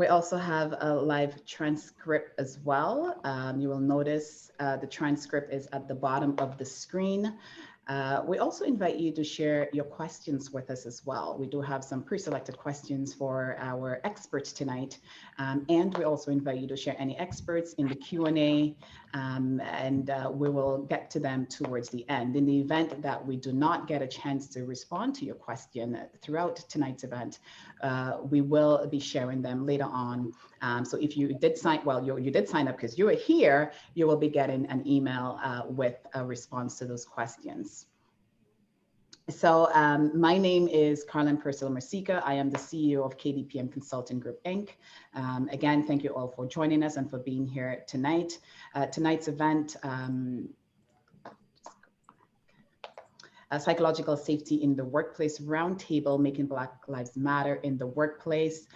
We also have a live transcript as well. You will notice the transcript is at the bottom of the screen. We also invite you to share your questions with us as well. We do have some pre-selected questions for our experts tonight. And we also invite you to share any experts in the Q&A, and we will get to them towards the end. In the event that we do not get a chance to respond to your question throughout tonight's event, we will be sharing them later on. So if you did sign, well, you did sign up because you were here, you will be getting an email with a response to those questions. So my name is Karlyn Percil. I am the CEO of KDPM Consulting Group, Inc. Again, thank you all for joining us and for being here tonight. Tonight's event, Psychological Safety in the Workplace Roundtable, Making Black Lives Matter in the Workplace.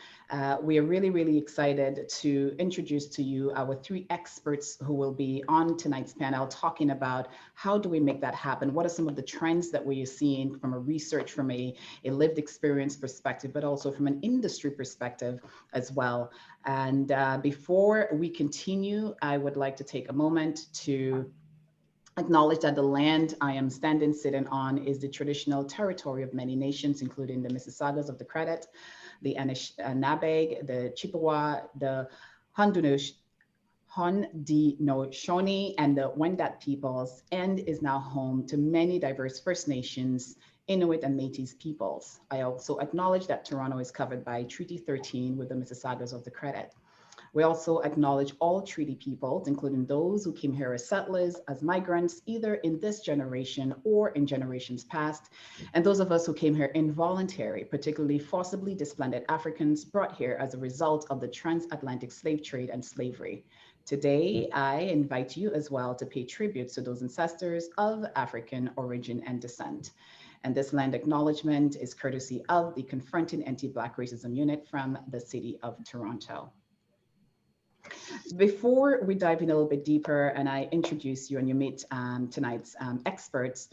We are really, really excited to introduce to you our three experts who will be on tonight's panel talking about how do we make that happen? What are some of the trends that we are seeing from a research, from a lived experience perspective, but also from an industry perspective as well. And before we continue, I would like to take a moment to acknowledge that the land I am sitting on is the traditional territory of many nations, including the Mississaugas of the Credit, the Anishinaabeg, the Chippewa, the Haudenosaunee, and the Wendat peoples, and is now home to many diverse First Nations, Inuit, and Métis peoples. I also acknowledge that Toronto is covered by Treaty 13 with the Mississaugas of the Credit. We also acknowledge all treaty peoples, including those who came here as settlers, as migrants, either in this generation or in generations past, and those of us who came here involuntary, particularly forcibly displaced Africans brought here as a result of the transatlantic slave trade and slavery. Today, I invite you as well to pay tributes to those ancestors of African origin and descent. And this land acknowledgement is courtesy of the Confronting Anti-Black Racism Unit from the City of Toronto. Before we dive in a little bit deeper and I introduce you and you meet tonight's experts,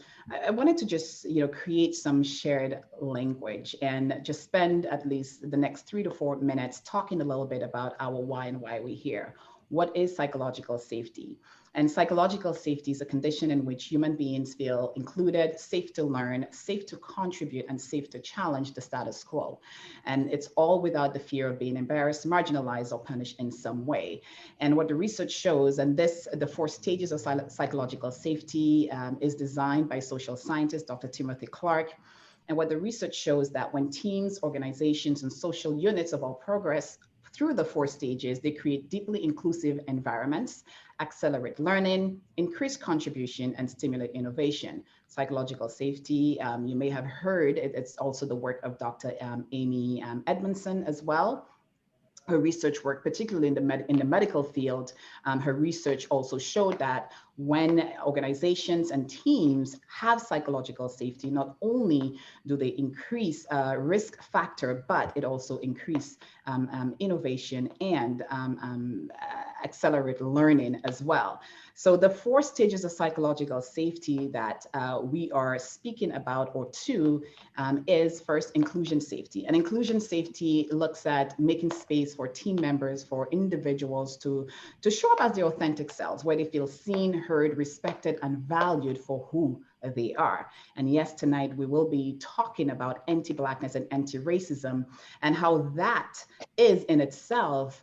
I wanted to just create some shared language and just spend at least the next 3 to 4 minutes talking a little bit about our why and why we're here. What is psychological safety? And psychological safety is a condition in which human beings feel included, safe to learn, safe to contribute, and safe to challenge the status quo. And it's all without the fear of being embarrassed, marginalized, or punished in some way. And what the research shows, and the 4 stages of psychological safety is designed by social scientist, Dr. Timothy Clark. And what the research shows that when teams, organizations, and social units of all progress through the 4 stages, they create deeply inclusive environments, accelerate learning, increase contribution, and stimulate innovation. Psychological safety, you may have heard, it's also the work of Dr. Amy Edmondson as well. Her research work, particularly in the medical field, her research also showed that when organizations and teams have psychological safety, not only do they increase risk factor, but it also increase innovation and accelerate learning as well. So the 4 stages of psychological safety that we are speaking about, or 2, is first inclusion safety. And inclusion safety looks at making space for team members, for individuals to show up as their authentic selves, where they feel seen, heard, respected, and valued for who they are. And yes, tonight we will be talking about anti-Blackness and anti-racism and how that is in itself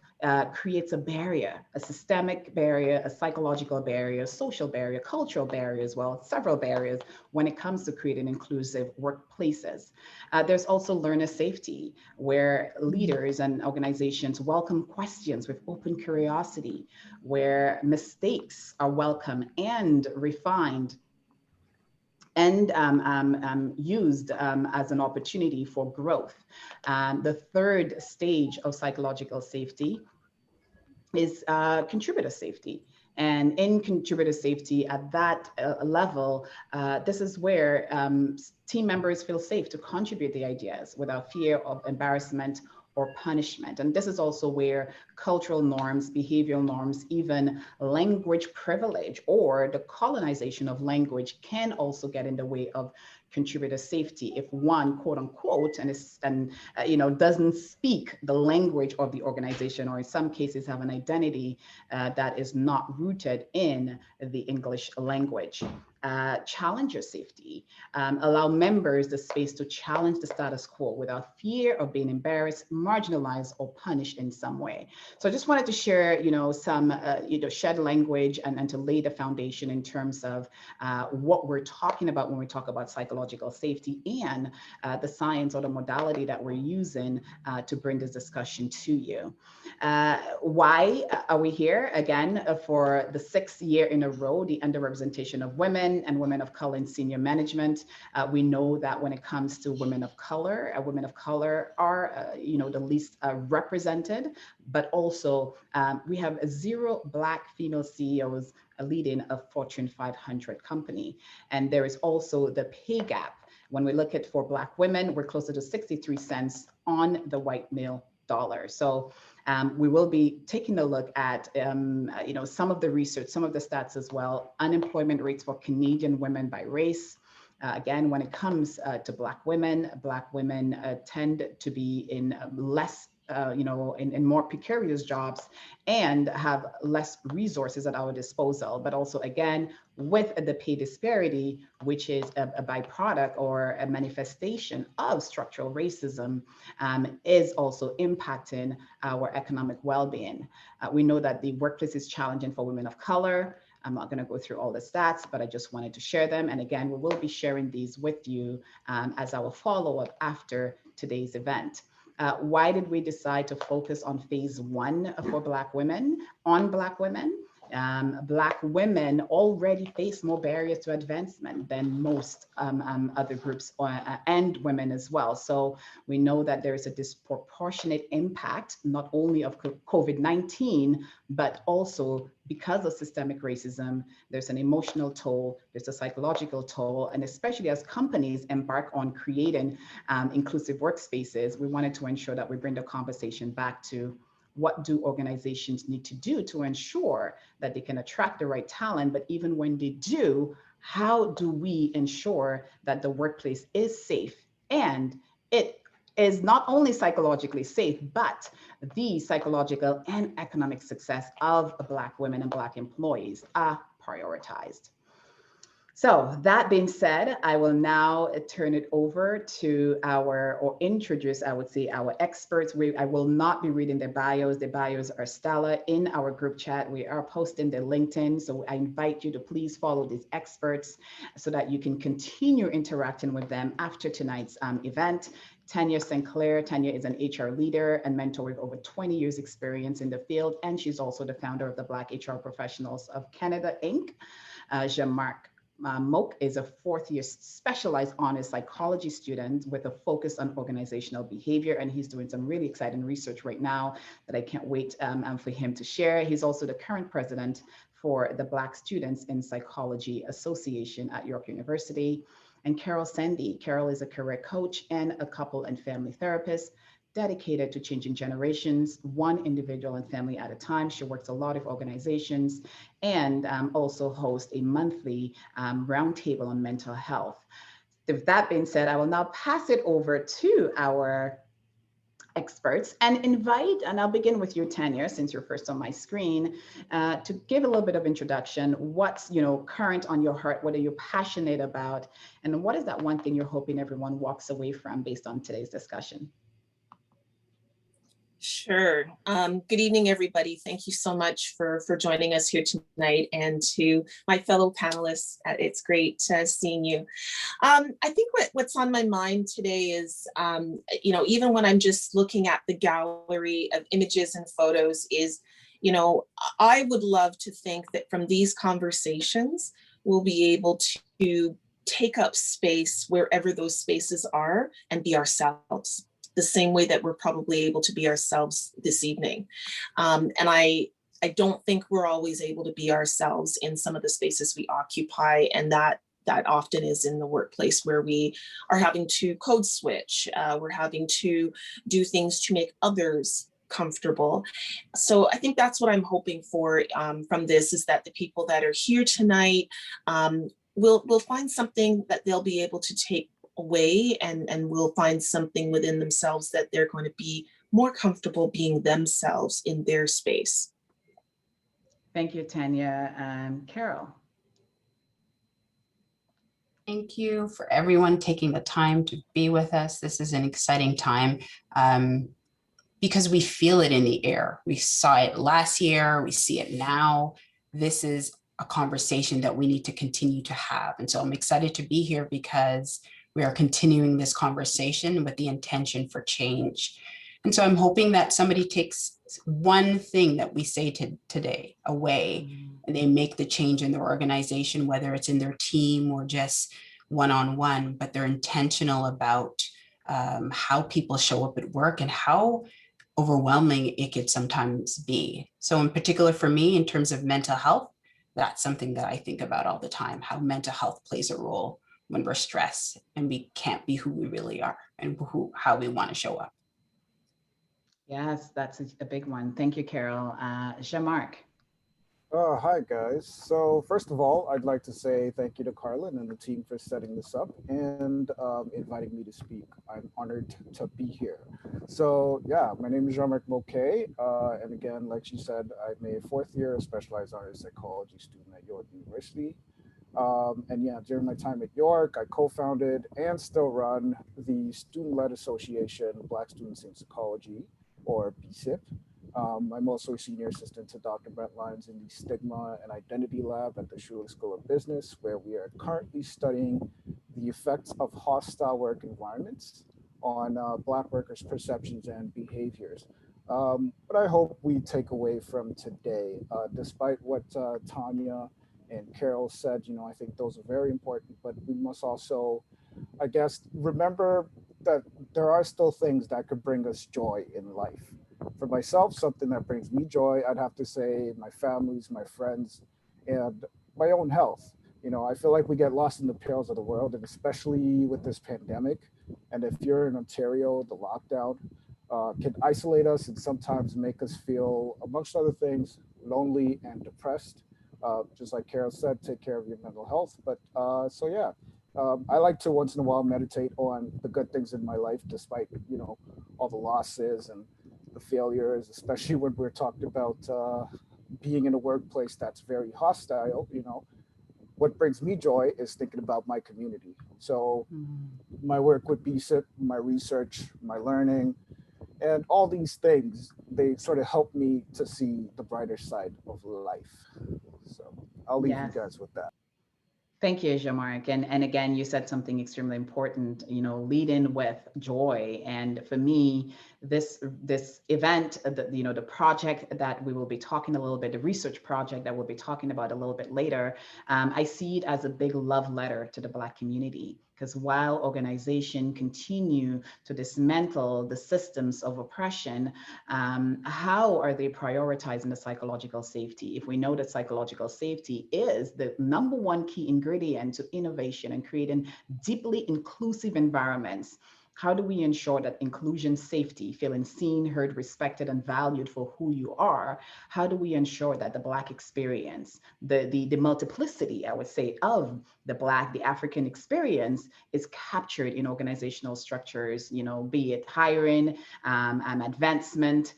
creates a barrier, a systemic barrier, a psychological barrier, social barrier, cultural barrier as well, several barriers when it comes to creating inclusive workplaces. There's also learner safety, where leaders and organizations welcome questions with open curiosity, where mistakes are welcome and refined and used as an opportunity for growth. The 3rd stage of psychological safety is contributor safety. And in contributor safety at that level, this is where team members feel safe to contribute the ideas without fear of embarrassment or punishment. And this is also where cultural norms, behavioral norms, even language privilege or the colonization of language can also get in the way of contributor safety if one, quote unquote, doesn't speak the language of the organization, or in some cases have an identity that is not rooted in the English language. Challenge your safety, allow members the space to challenge the status quo without fear of being embarrassed, marginalized, or punished in some way. So I just wanted to share, some, shared language and to lay the foundation in terms of what we're talking about when we talk about psychological safety and the science or the modality that we're using to bring this discussion to you. Why are we here? Again, for the 6th year in a row, the underrepresentation of women and women of color in senior management. We know that when it comes to women of color are, the least represented, but also we have 0 Black female CEOs leading a Fortune 500 company. And there is also the pay gap. When we look at for Black women, we're closer to 63 cents on the white male dollar. So we will be taking a look at, some of the research, some of the stats as well, unemployment rates for Canadian women by race. Again, when it comes to Black women tend to be in less in more precarious jobs and have less resources at our disposal, but also again, with the pay disparity, which is a byproduct or a manifestation of structural racism, is also impacting our economic well-being. We know that the workplace is challenging for women of color. I'm not going to go through all the stats, but I just wanted to share them. And again, we will be sharing these with you as our follow-up after today's event. Why did we decide to focus on phase 1 for Black women, on Black women? Black women already face more barriers to advancement than most other groups and women as well. So we know that there is a disproportionate impact, not only of COVID-19, but also because of systemic racism, there's an emotional toll, there's a psychological toll, and especially as companies embark on creating inclusive workspaces, we wanted to ensure that we bring the conversation back to what do organizations need to do to ensure that they can attract the right talent, but even when they do, how do we ensure that the workplace is safe and it is not only psychologically safe, but the psychological and economic success of Black women and Black employees are prioritized. So that being said, I will now turn it over to introduce, I would say, our experts. I will not be reading their bios. Their bios are stellar in our group chat. We are posting their LinkedIn. So I invite you to please follow these experts so that you can continue interacting with them after tonight's event. Tanya Sinclair. Tanya is an HR leader and mentor with over 20 years experience in the field. And she's also the founder of the Black HR Professionals of Canada, Inc. Jean-Marc Moke is a 4th-year specialized honors psychology student with a focus on organizational behavior, and he's doing some really exciting research right now that I can't wait for him to share. He's also the current president for the Black Students in Psychology Association at York University. And Carole Sandy. Carole is a career coach and a couple and family therapist dedicated to changing generations, one individual and family at a time. She works a lot of organizations and also hosts a monthly roundtable on mental health. With that being said, I will now pass it over to our experts and I'll begin with you, Tanya, since you're first on my screen, to give a little bit of introduction. What's current on your heart? What are you passionate about? And what is that one thing you're hoping everyone walks away from based on today's discussion? Sure. Good evening, everybody. Thank you so much for joining us here tonight, and to my fellow panelists. It's great seeing you. I think what's on my mind today is, even when I'm just looking at the gallery of images and photos, is, I would love to think that from these conversations, we'll be able to take up space wherever those spaces are and be ourselves, the same way that we're probably able to be ourselves this evening. And I don't think we're always able to be ourselves in some of the spaces we occupy, and that often is in the workplace, where we are having to code switch, we're having to do things to make others comfortable. So I think that's what I'm hoping for from this, is that the people that are here tonight we'll find something that they'll be able to take away, and we'll find something within themselves that they're going to be more comfortable being themselves in their space. Thank you, Tanya. Carole. Thank you for everyone taking the time to be with us. This is an exciting time because we feel it in the air. We saw it last year, we see it now. This is a conversation that we need to continue to have. And so I'm excited to be here because we are continuing this conversation with the intention for change. And so I'm hoping that somebody takes one thing that we say today away, and they make the change in their organization, whether it's in their team or just one-on-one, but they're intentional about how people show up at work and how overwhelming it could sometimes be. So in particular for me, in terms of mental health, that's something that I think about all the time, how mental health plays a role when we're stressed and we can't be who we really are and how we want to show up. Yes, that's a big one. Thank you, Carole. Jean-Marc. Hi, guys. So first of all, I'd like to say thank you to Karlyn and the team for setting this up and inviting me to speak. I'm honored to be here. So yeah, my name is Jean-Marc Moke. And again, like she said, I'm a fourth year specialized artist psychology student at York University. And yeah, during my time at York, I co-founded and still run the student-led association, Black Students in Psychology, or BSIP. I'm also a senior assistant to Dr. Brent Lyons in the Stigma and Identity Lab at the Schulich School of Business, where we are currently studying the effects of hostile work environments on Black workers' perceptions and behaviors. But I hope we take away from today, despite what Tanya and Carole said, I think those are very important, but we must also, I guess, remember that there are still things that could bring us joy in life. For myself, something that brings me joy, I'd have to say my families, my friends, and my own health. I feel like we get lost in the perils of the world, and especially with this pandemic. And if you're in Ontario, the lockdown can isolate us and sometimes make us feel, amongst other things, lonely and depressed. Just like Carole said, take care of your mental health. But so yeah, I like to once in a while meditate on the good things in my life, despite all the losses and the failures, especially when we're talking about being in a workplace that's very hostile. What brings me joy is thinking about my community. So my work with BSIP, my research, my learning, and all these things, they sort of help me to see the brighter side of life. So I'll leave you guys with that. Thank you, Jean-Marc. And again, you said something extremely important, lead in with joy. And for me, this event, the project that we will be talking a little bit, the research project that we'll be talking about a little bit later, I see it as a big love letter to the Black community. Because while organizations continue to dismantle the systems of oppression, how are they prioritizing the psychological safety? If we know that psychological safety is the number one key ingredient to innovation and creating deeply inclusive environments, how do we ensure that inclusion, safety, feeling seen, heard, respected, and valued for who you are? How do we ensure that the Black experience, the multiplicity, I would say, of the African experience is captured in organizational structures, be it hiring, advancement,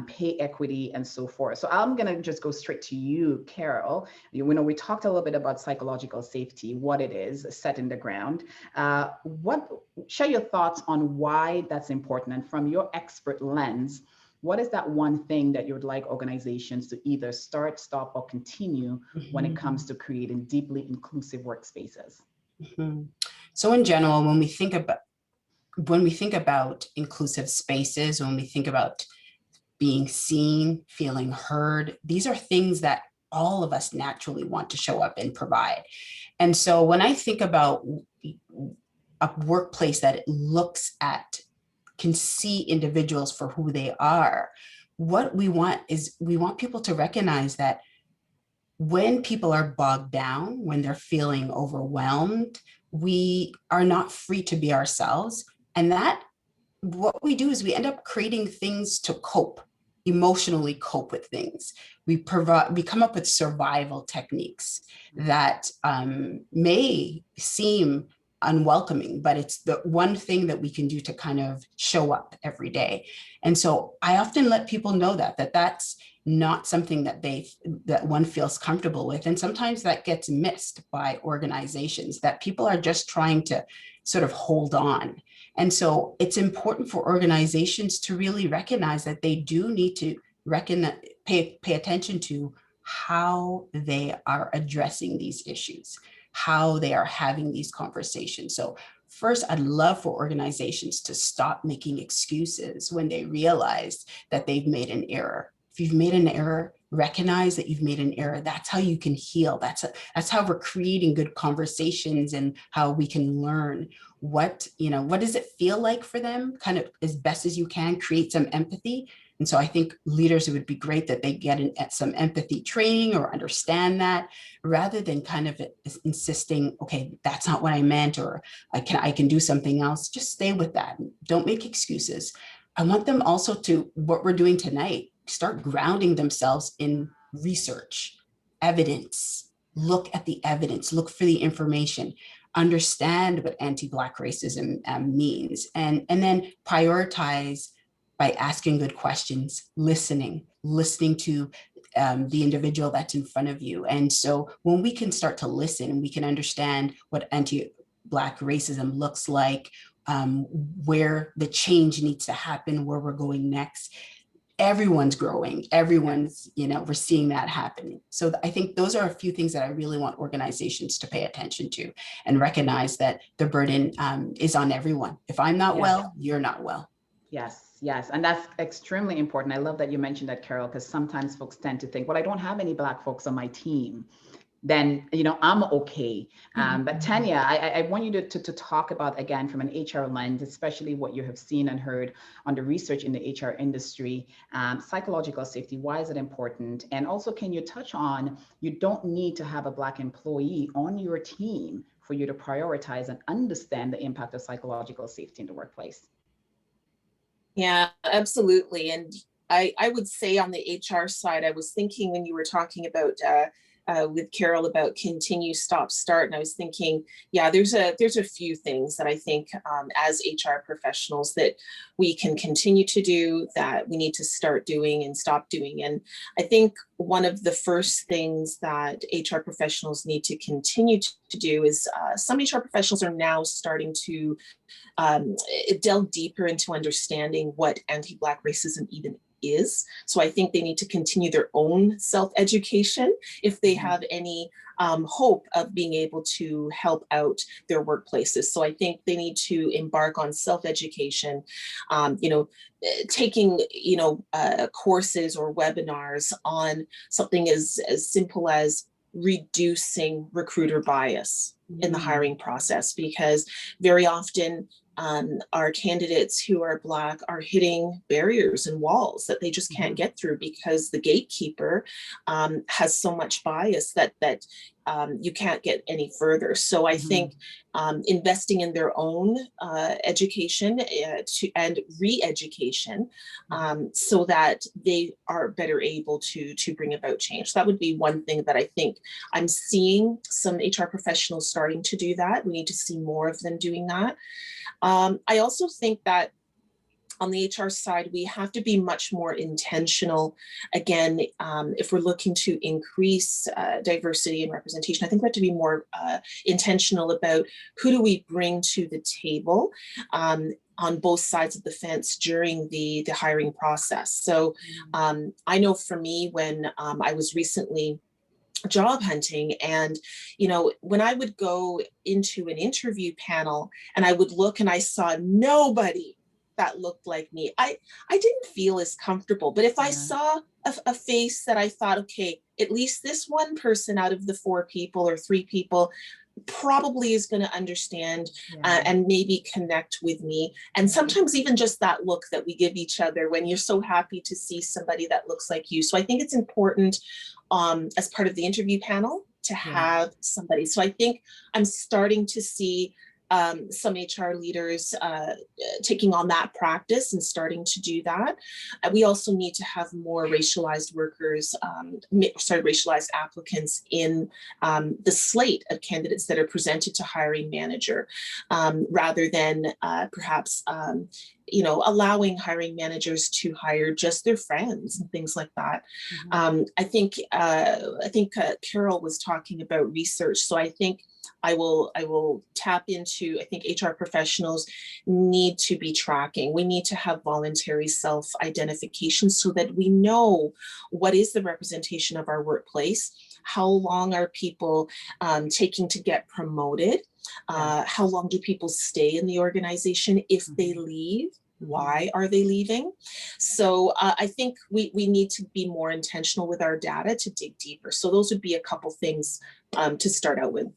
pay equity, and so forth. So I'm gonna just go straight to you, Carole. We talked a little bit about psychological safety, what it is, set in the ground. Share your thoughts on why that's important, and from your expert lens, what is that one thing that you would like organizations to either start, stop, or continue when it comes to creating deeply inclusive workspaces? So in general, when we think about inclusive spaces, when we think about being seen, feeling heard, these are things that all of us naturally want to show up and provide. And so when I think about a workplace that can see individuals for who they are, what we want people to recognize that when people are bogged down, when they're feeling overwhelmed, we are not free to be ourselves. And that what we do is we end up creating things to cope. emotionally cope with things. We come up with survival techniques that may seem unwelcoming, but it's the one thing that we can do to kind of show up every day. And so I often let people know that that's not something that one feels comfortable with. And sometimes that gets missed by organizations, that people are just trying to sort of hold on. And so it's important for organizations to really recognize that they do need to pay attention to how they are addressing these issues, how they are having these conversations. So first, I'd love for organizations to stop making excuses when they realize that they've made an error. If you've made an error, recognize that you've made an error. That's how you can heal. That's how we're creating good conversations and how we can learn what does it feel like for them, kind of as best as you can, create some empathy. And so I think leaders, it would be great that they get some empathy training or understand that, rather than kind of insisting, okay, that's not what I meant, or I can do something else. Just stay with that. Don't make excuses. I want them also to, what we're doing tonight, start grounding themselves in research, evidence. Look at the evidence, look for the information, understand what anti-Black racism means, and then prioritize by asking good questions, listening to the individual that's in front of you. And so when we can start to listen, we can understand what anti-Black racism looks like, where the change needs to happen, where we're going next. Everyone's growing, we're seeing that happening. So I think those are a few things that I really want organizations to pay attention to and recognize that the burden is on everyone. If I'm not well, you're not well. Yes. And that's extremely important. I love that you mentioned that, Carole, because sometimes folks tend to think, well, I don't have any Black folks on my team, then, I'm okay. But Tanya, I want you to talk about, again, from an HR lens, especially what you have seen and heard on the research in the HR industry, psychological safety, why is it important? And also, can you touch on, you don't need to have a Black employee on your team for you to prioritize and understand the impact of psychological safety in the workplace? Yeah, absolutely. And I would say on the HR side, I was thinking when you were talking about with Carole about continue, stop, start, and I was thinking, there's a few things that I think as HR professionals that we can continue to do, that we need to start doing and stop doing. And I think one of the first things that HR professionals need to continue to do is some HR professionals are now starting to delve deeper into understanding what anti-Black racism even is. So I think they need to continue their own self-education if they have any hope of being able to help out their workplaces. So I think they need to embark on self-education, taking, courses or webinars on something as simple as reducing recruiter bias in the hiring process, because very often our candidates who are Black are hitting barriers and walls that they just can't get through because the gatekeeper has so much bias that you can't get any further. So I think investing in their own education and re-education so that they are better able to bring about change. That would be one thing that I think I'm seeing some HR professionals starting to do that. We need to see more of them doing that. I also think that on the HR side, we have to be much more intentional. Again, if we're looking to increase diversity and representation, I think we have to be more intentional about who do we bring to the table on both sides of the fence during the hiring process. So I know for me, when I was recently job hunting, and when I would go into an interview panel and I would look and I saw nobody that looked like me, I didn't feel as comfortable. But if I saw a face that I thought, okay, at least this one person out of the 4 people or 3 people probably is going to understand and maybe connect with me. And sometimes even just that look that we give each other when you're so happy to see somebody that looks like you. So I think it's important as part of the interview panel to have somebody. So I think I'm starting to see some HR leaders taking on that practice and starting to do that. We also need to have more racialized workers, racialized applicants in the slate of candidates that are presented to hiring manager, rather than perhaps allowing hiring managers to hire just their friends and things like that. Mm-hmm. I think Carole was talking about research, so I think I will tap into, I think HR professionals need to be tracking. We need to have voluntary self-identification so that we know what is the representation of our workplace, how long are people taking to get promoted, how long do people stay in the organization if they leave, why are they leaving? So I think we need to be more intentional with our data to dig deeper. So those would be a couple things to start out with.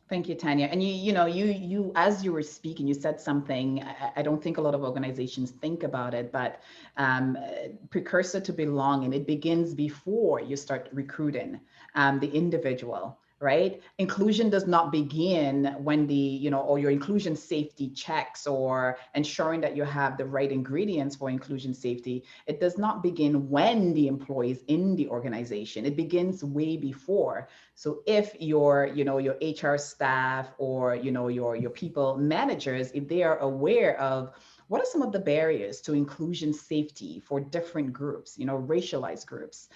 Thank you, Tanya. And you as you were speaking, you said something, I don't think a lot of organizations think about it, but precursor to belonging, it begins before you start recruiting the individual, right? Inclusion does not begin when or your inclusion safety checks or ensuring that you have the right ingredients for inclusion safety. It does not begin when the employee is in the organization. It begins way before. So if your HR staff or your people managers, if they are aware of what are some of the barriers to inclusion safety for different groups, racialized groups,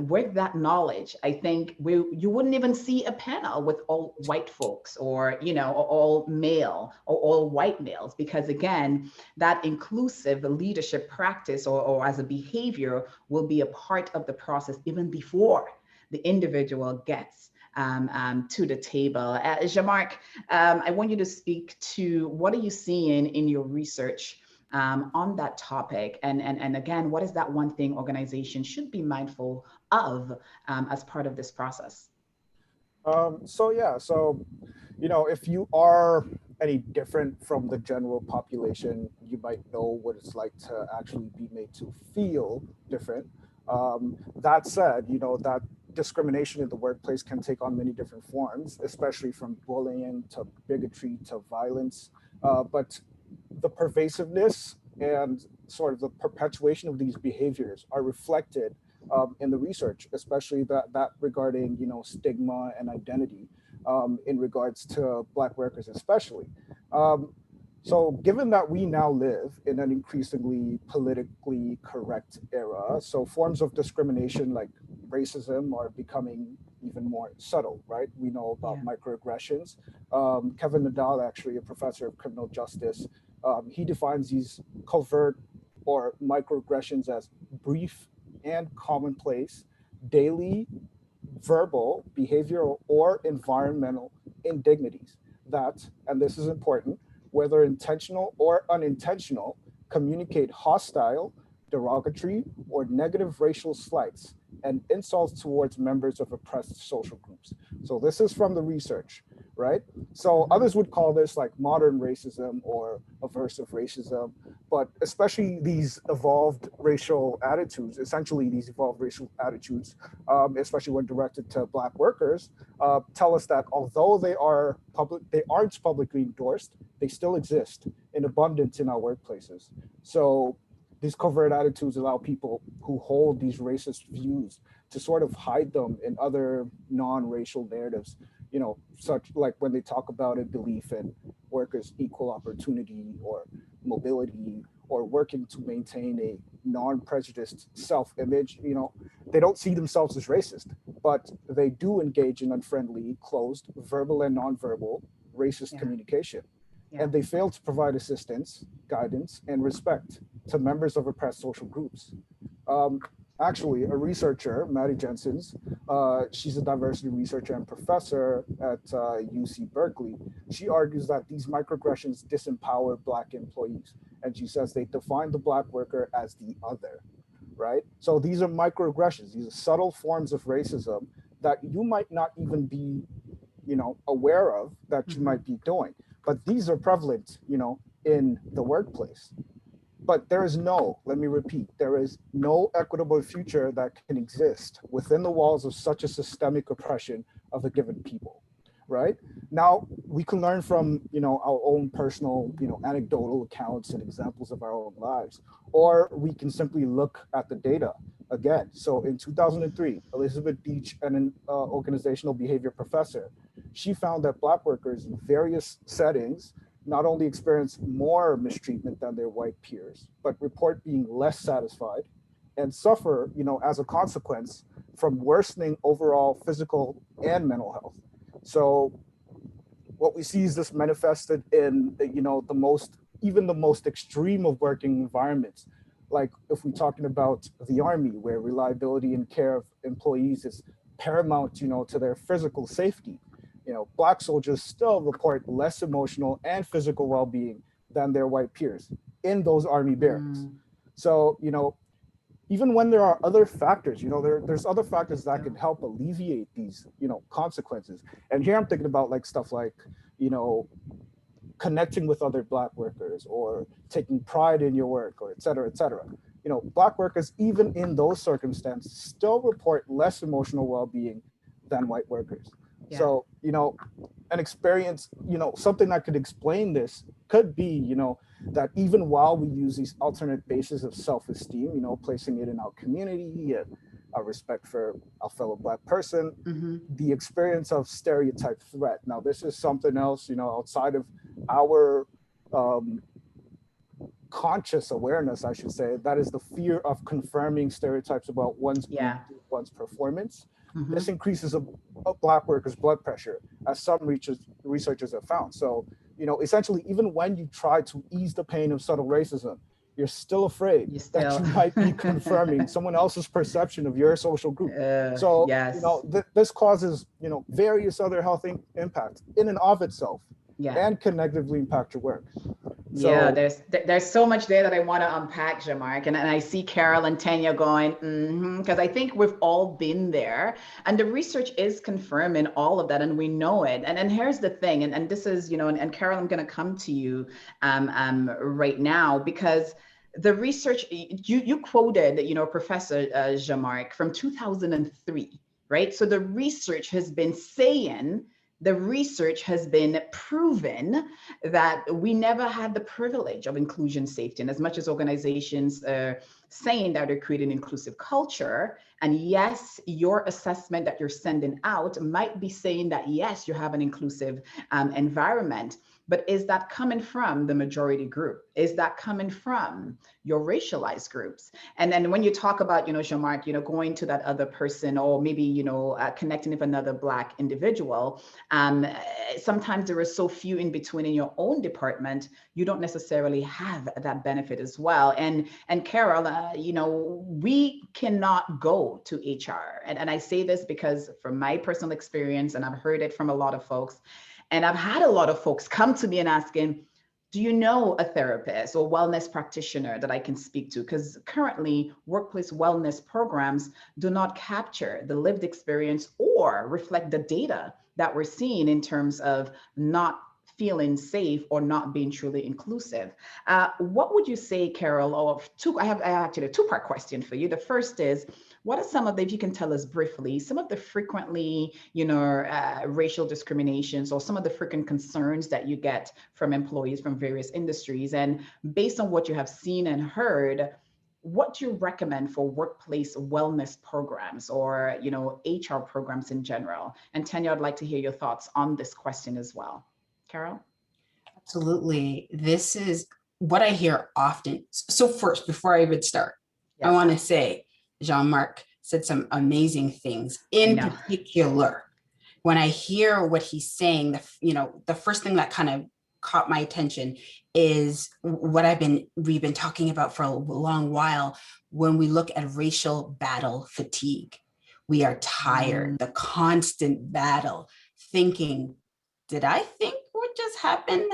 with that knowledge, I think you wouldn't even see a panel with all white folks or all male or all white males, because again, that inclusive leadership practice or as a behavior will be a part of the process even before the individual gets to the table. Jean-Marc, I want you to speak to what are you seeing in your research on that topic? And again, what is that one thing organizations should be mindful of as part of this process? If you are any different from the general population, you might know what it's like to actually be made to feel different. That said, that discrimination in the workplace can take on many different forms, especially from bullying to bigotry to violence. But the pervasiveness and sort of the perpetuation of these behaviors are reflected in the research, especially that regarding stigma and identity in regards to Black workers, especially. So given that we now live in an increasingly politically correct era, so forms of discrimination like racism are becoming even more subtle, right? We know about microaggressions. Kevin Nadal, actually a professor of criminal justice, he defines these covert or microaggressions as brief and commonplace, daily, verbal, behavioral, or environmental indignities that, and this is important, whether intentional or unintentional, communicate hostile, derogatory, or negative racial slights and insults towards members of oppressed social groups. So this is from the research, right? So others would call this like modern racism or aversive racism, but especially these evolved racial attitudes, especially when directed to Black workers, tell us that although they aren't publicly endorsed, they still exist in abundance in our workplaces. So these covert attitudes allow people who hold these racist views to sort of hide them in other non-racial narratives, such like when they talk about a belief in workers' equal opportunity or mobility or working to maintain a non-prejudiced self-image. They don't see themselves as racist, but they do engage in unfriendly, closed, verbal and nonverbal racist communication. And they fail to provide assistance, guidance, and respect to members of oppressed social groups. Actually, a researcher, Maddie Jensens, she's a diversity researcher and professor at UC Berkeley. She argues that these microaggressions disempower Black employees. And she says they define the Black worker as the other, right? So these are microaggressions. These are subtle forms of racism that you might not even be, aware of that you might be doing. But these are prevalent, in the workplace. But let me repeat, there is no equitable future that can exist within the walls of such a systemic oppression of a given people. right? Now we can learn from, our own personal, anecdotal accounts and examples of our own lives, or we can simply look at the data again. So in 2003, Elizabeth Beach, an organizational behavior professor, she found that Black workers in various settings not only experience more mistreatment than their white peers, but report being less satisfied and suffer, as a consequence from worsening overall physical and mental health. So what we see is this manifested in, even the most extreme of working environments. Like if we're talking about the Army, where reliability and care of employees is paramount, to their physical safety. Black soldiers still report less emotional and physical well-being than their white peers in those Army barracks. So, even when there are other factors, there's other factors that can help alleviate these, consequences. And here I'm thinking about like stuff like, connecting with other Black workers or taking pride in your work, or et cetera, et cetera. Black workers, even in those circumstances, still report less emotional well-being than white workers. Yeah. So, an experience, something that could explain this could be, that even while we use these alternate bases of self-esteem, placing it in our community and our respect for our fellow Black person, the experience of stereotype threat. Now, this is something else, outside of our conscious awareness, I should say, that is the fear of confirming stereotypes about one's performance. This increases a Black workers' blood pressure, as some researchers have found. So, essentially, even when you try to ease the pain of subtle racism, you're still afraid that you might be confirming someone else's perception of your social group. So, this causes, various other health impacts in and of itself, and can negatively impact your work. So, there's so much there that I want to unpack, Jean-Marc, and I see Carole and Tanya going, because I think we've all been there, and the research is confirming all of that, and we know it. And here's the thing, and this is, and Carole, I'm going to come to you right now, because the research, you quoted, Professor Jean-Marc from 2003, right? So the research has been saying, the research has been proven that we never had the privilege of inclusion safety. And as much as organizations are saying that they're creating inclusive culture, and yes, your assessment that you're sending out might be saying that, yes, you have an inclusive environment, but is that coming from the majority group? Is that coming from your racialized groups? And then when you talk about, Jean-Marc, going to that other person, or maybe, connecting with another Black individual, sometimes there are so few in between in your own department, you don't necessarily have that benefit as well. And Carole, we cannot go to HR. And I say this because from my personal experience, and I've heard it from a lot of folks, and I've had a lot of folks come to me and asking, do you know a therapist or wellness practitioner that I can speak to? Because currently workplace wellness programs do not capture the lived experience or reflect the data that we're seeing in terms of not feeling safe or not being truly inclusive. What would you say, Carole? I have actually a two-part question for you. The first is, what are some of the, if you can tell us briefly, some of the frequently, racial discriminations or some of the frequent concerns that you get from employees from various industries? And based on what you have seen and heard, what do you recommend for workplace wellness programs or, HR programs in general? And Tanya, I'd like to hear your thoughts on this question as well. Carole? Absolutely. This is what I hear often. So first, before I even start, I want to say, Jean-Marc said some amazing things. In particular, when I hear what he's saying, the first thing that kind of caught my attention is what we've been talking about for a long while. When we look at racial battle fatigue, we are tired, the constant battle, thinking, did I think what just happened?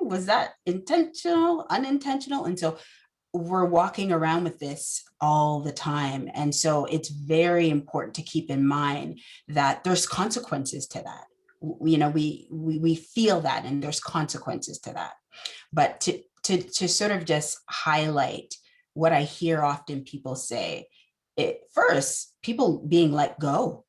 Was that intentional, unintentional? And so we're walking around with this all the time. And so it's very important to keep in mind that there's consequences to that. We feel that, and there's consequences to that. But to sort of just highlight what I hear often people say, first, people being let go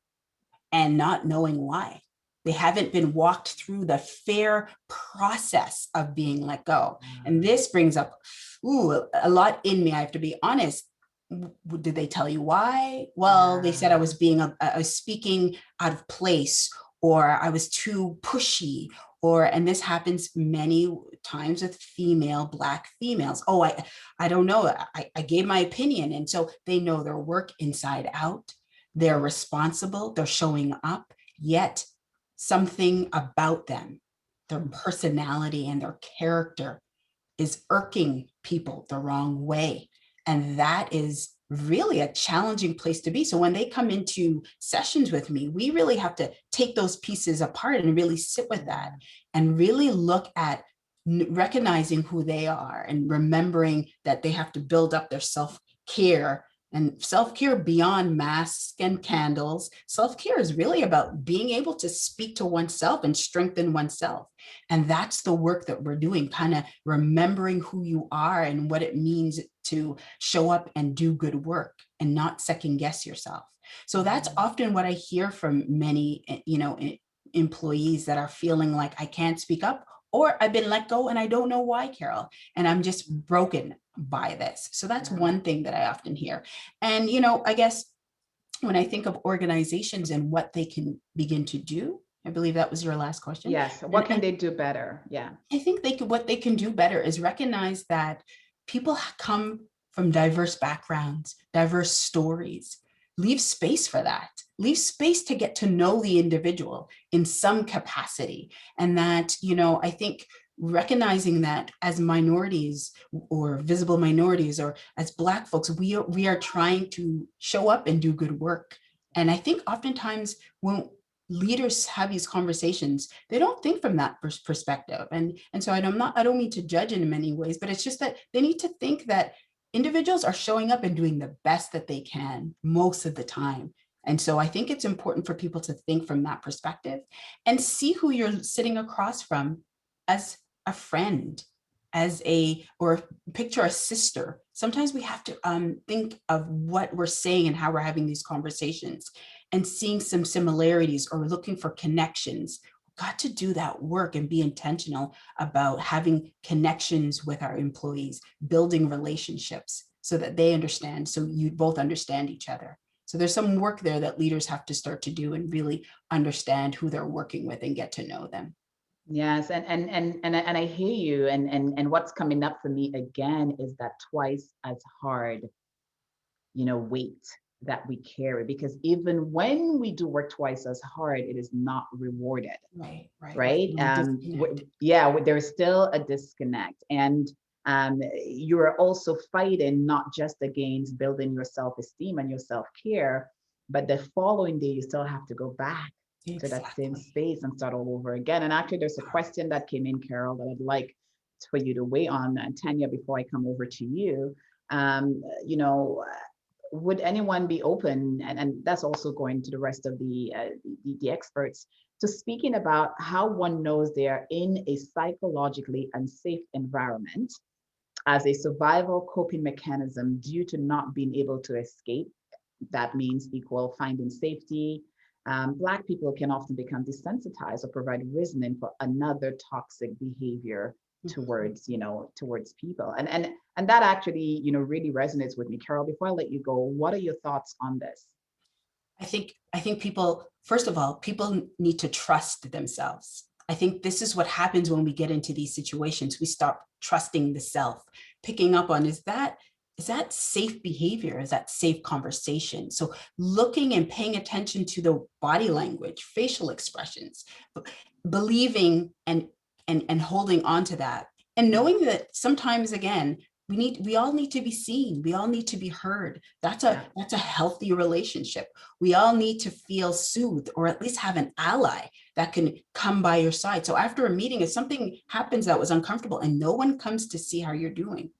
and not knowing why. They haven't been walked through the fair process of being let go. And this brings up a lot in me. I have to be honest. Did they tell you why? Well, they said I was speaking out of place, or I was too pushy, and this happens many times with Black females. Oh, I don't know. I gave my opinion. And so they know their work inside out. They're responsible. They're showing up, yet something about them, their personality and their character, is irking people the wrong way. And that is really a challenging place to be. So when they come into sessions with me, we really have to take those pieces apart and really sit with that and really look at recognizing who they are and remembering that they have to build up their self-care. And self-care beyond masks and candles. Self-care is really about being able to speak to oneself and strengthen oneself. And that's the work that we're doing, kind of remembering who you are and what it means to show up and do good work and not second guess yourself. So that's often what I hear from many, employees that are feeling like I can't speak up, or I've been let go and I don't know why, Carole, and I'm just broken by this. So that's one thing that I often hear. And, I guess when I think of organizations and what they can begin to do, I believe that was your last question. Yes. What can they do better? Yeah. I think what they can do better is recognize that people come from diverse backgrounds, diverse stories. Leave space for that. Leave space to get to know the individual in some capacity. And that, I think recognizing that as minorities or visible minorities or as Black folks, we are trying to show up and do good work. And I think oftentimes when leaders have these conversations, they don't think from that perspective. And so I don't mean to judge in many ways, but it's just that they need to think that individuals are showing up and doing the best that they can most of the time. And so I think it's important for people to think from that perspective and see who you're sitting across from as a friend, or picture a sister. Sometimes we have to think of what we're saying and how we're having these conversations and seeing some similarities or looking for connections. We've got to do that work and be intentional about having connections with our employees, building relationships so that they understand, so you both understand each other. So there's some work there that leaders have to start to do and really understand who they're working with and get to know them. Yes, and I hear you, and what's coming up for me again is that twice as hard, weight that we carry, because even when we do work twice as hard, it is not rewarded. Right. There's still a disconnect, and you're also fighting not just against building your self-esteem and your self-care, but the following day you still have to go back to that same space and start all over again. And actually, there's a question that came in, Carole, that I'd like for you to weigh on, Tanya, before I come over to you. Would anyone be open, and that's also going to the rest of the experts, to speaking about how one knows they are in a psychologically unsafe environment as a survival coping mechanism due to not being able to escape? That means equal finding safety. Black people can often become desensitized or provide reasoning for another toxic behavior towards people. And that actually, really resonates with me. Carole, before I let you go, what are your thoughts on this? I think people, first of all, people need to trust themselves. I think this is what happens when we get into these situations. We stop trusting the self, picking up on, is that safe behavior? Is that safe conversation? So looking and paying attention to the body language, facial expressions, believing and holding on to that, and knowing that sometimes, again, we all need to be seen. We all need to be heard. That's a healthy relationship. We all need to feel soothed, or at least have an ally that can come by your side. So after a meeting, if something happens that was uncomfortable and no one comes to see how you're doing,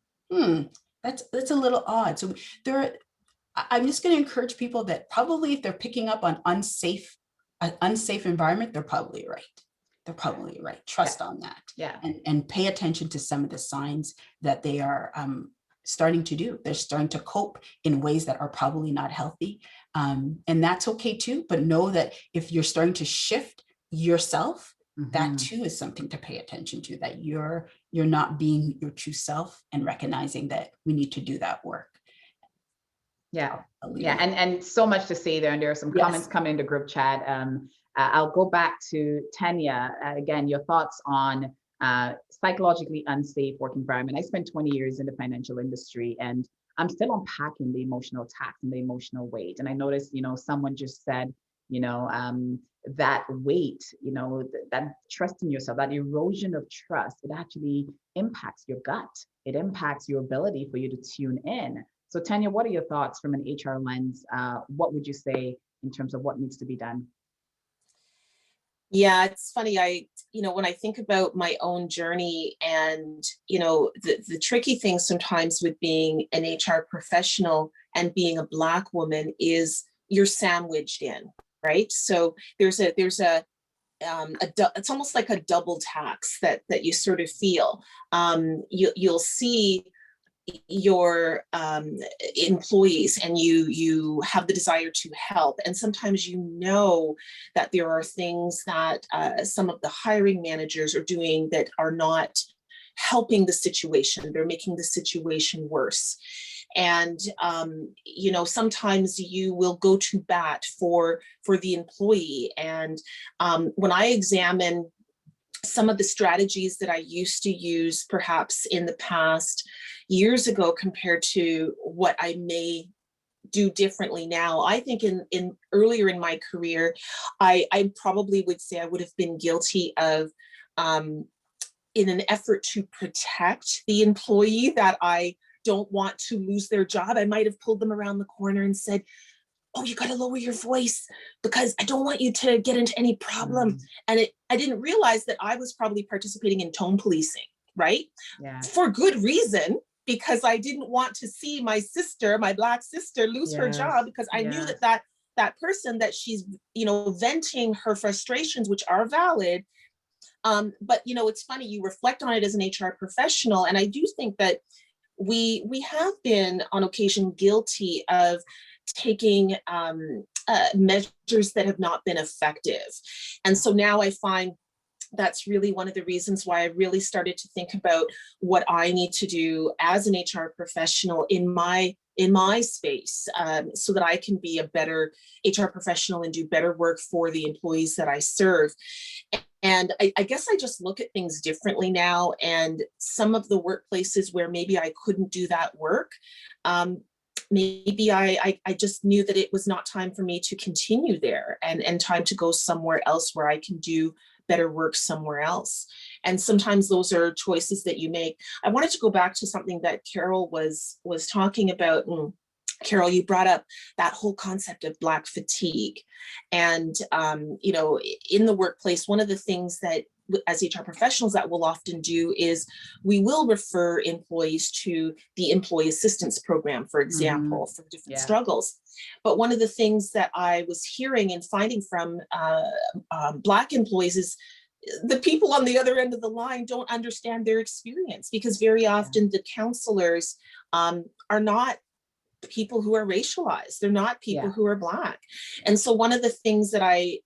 that's a little odd. So I'm just going to encourage people that probably if they're picking up on an unsafe environment, they're probably right. Trust on that. And pay attention to some of the signs that they are starting to do. They're starting to cope in ways that are probably not healthy. And that's okay too, but know that if you're starting to shift yourself, that Mhm. too is something to pay attention to, that you're not being your true self, and recognizing that we need to do that work. Yeah. I'll leave Yeah, it. and so much to say there, and there are some Yes. comments coming in the group chat. I'll go back to Tanya. Again, your thoughts on psychologically unsafe work environment. I spent 20 years in the financial industry, and I'm still unpacking the emotional tax and the emotional weight. And I noticed, someone just said, that weight, that trust in yourself, that erosion of trust, it actually impacts your gut. It impacts your ability for you to tune in. So Tanya, what are your thoughts from an HR lens? What would you say in terms of what needs to be done? Yeah, it's funny. When I think about my own journey, and, the tricky thing sometimes with being an HR professional and being a Black woman is you're sandwiched in, right? So it's almost like a double tax that you sort of feel. You'll see your employees, and you have the desire to help, and sometimes that there are things that some of the hiring managers are doing that are not helping the situation. They're making the situation worse. And sometimes you will go to bat for the employee. And when I examine some of the strategies that I used to use perhaps in the past years ago compared to what I may do differently now, I think in earlier in my career, I probably would say I would have been guilty of, in an effort to protect the employee that I don't want to lose their job, I might have pulled them around the corner and said, "Oh, you got to lower your voice because I don't want you to get into any problem." And I didn't realize that I was probably participating in tone policing, right? Yeah. For good reason, because I didn't want to see my sister, my Black sister, lose her job, because I knew that person, that she's, venting her frustrations, which are valid. But, it's funny, you reflect on it as an HR professional. And I do think that we have been on occasion guilty of taking measures that have not been effective. And so now I find that's really one of the reasons why I really started to think about what I need to do as an HR professional in my space, so that I can be a better HR professional and do better work for the employees that I serve. And I guess I just look at things differently now. And some of the workplaces where maybe I couldn't do that work, maybe I just knew that it was not time for me to continue there, and time to go somewhere else where I can do better work somewhere else. And sometimes those are choices that you make. I wanted to go back to something that Carole was talking about. Carole, you brought up that whole concept of Black fatigue. And, in the workplace, one of the things that as HR professionals that we'll often do is we will refer employees to the employee assistance program, for example, for different struggles. But one of the things that I was hearing and finding from Black employees is the people on the other end of the line don't understand their experience, because very often the counselors are not people who are racialized. They're not people who are Black. And so one of the things that I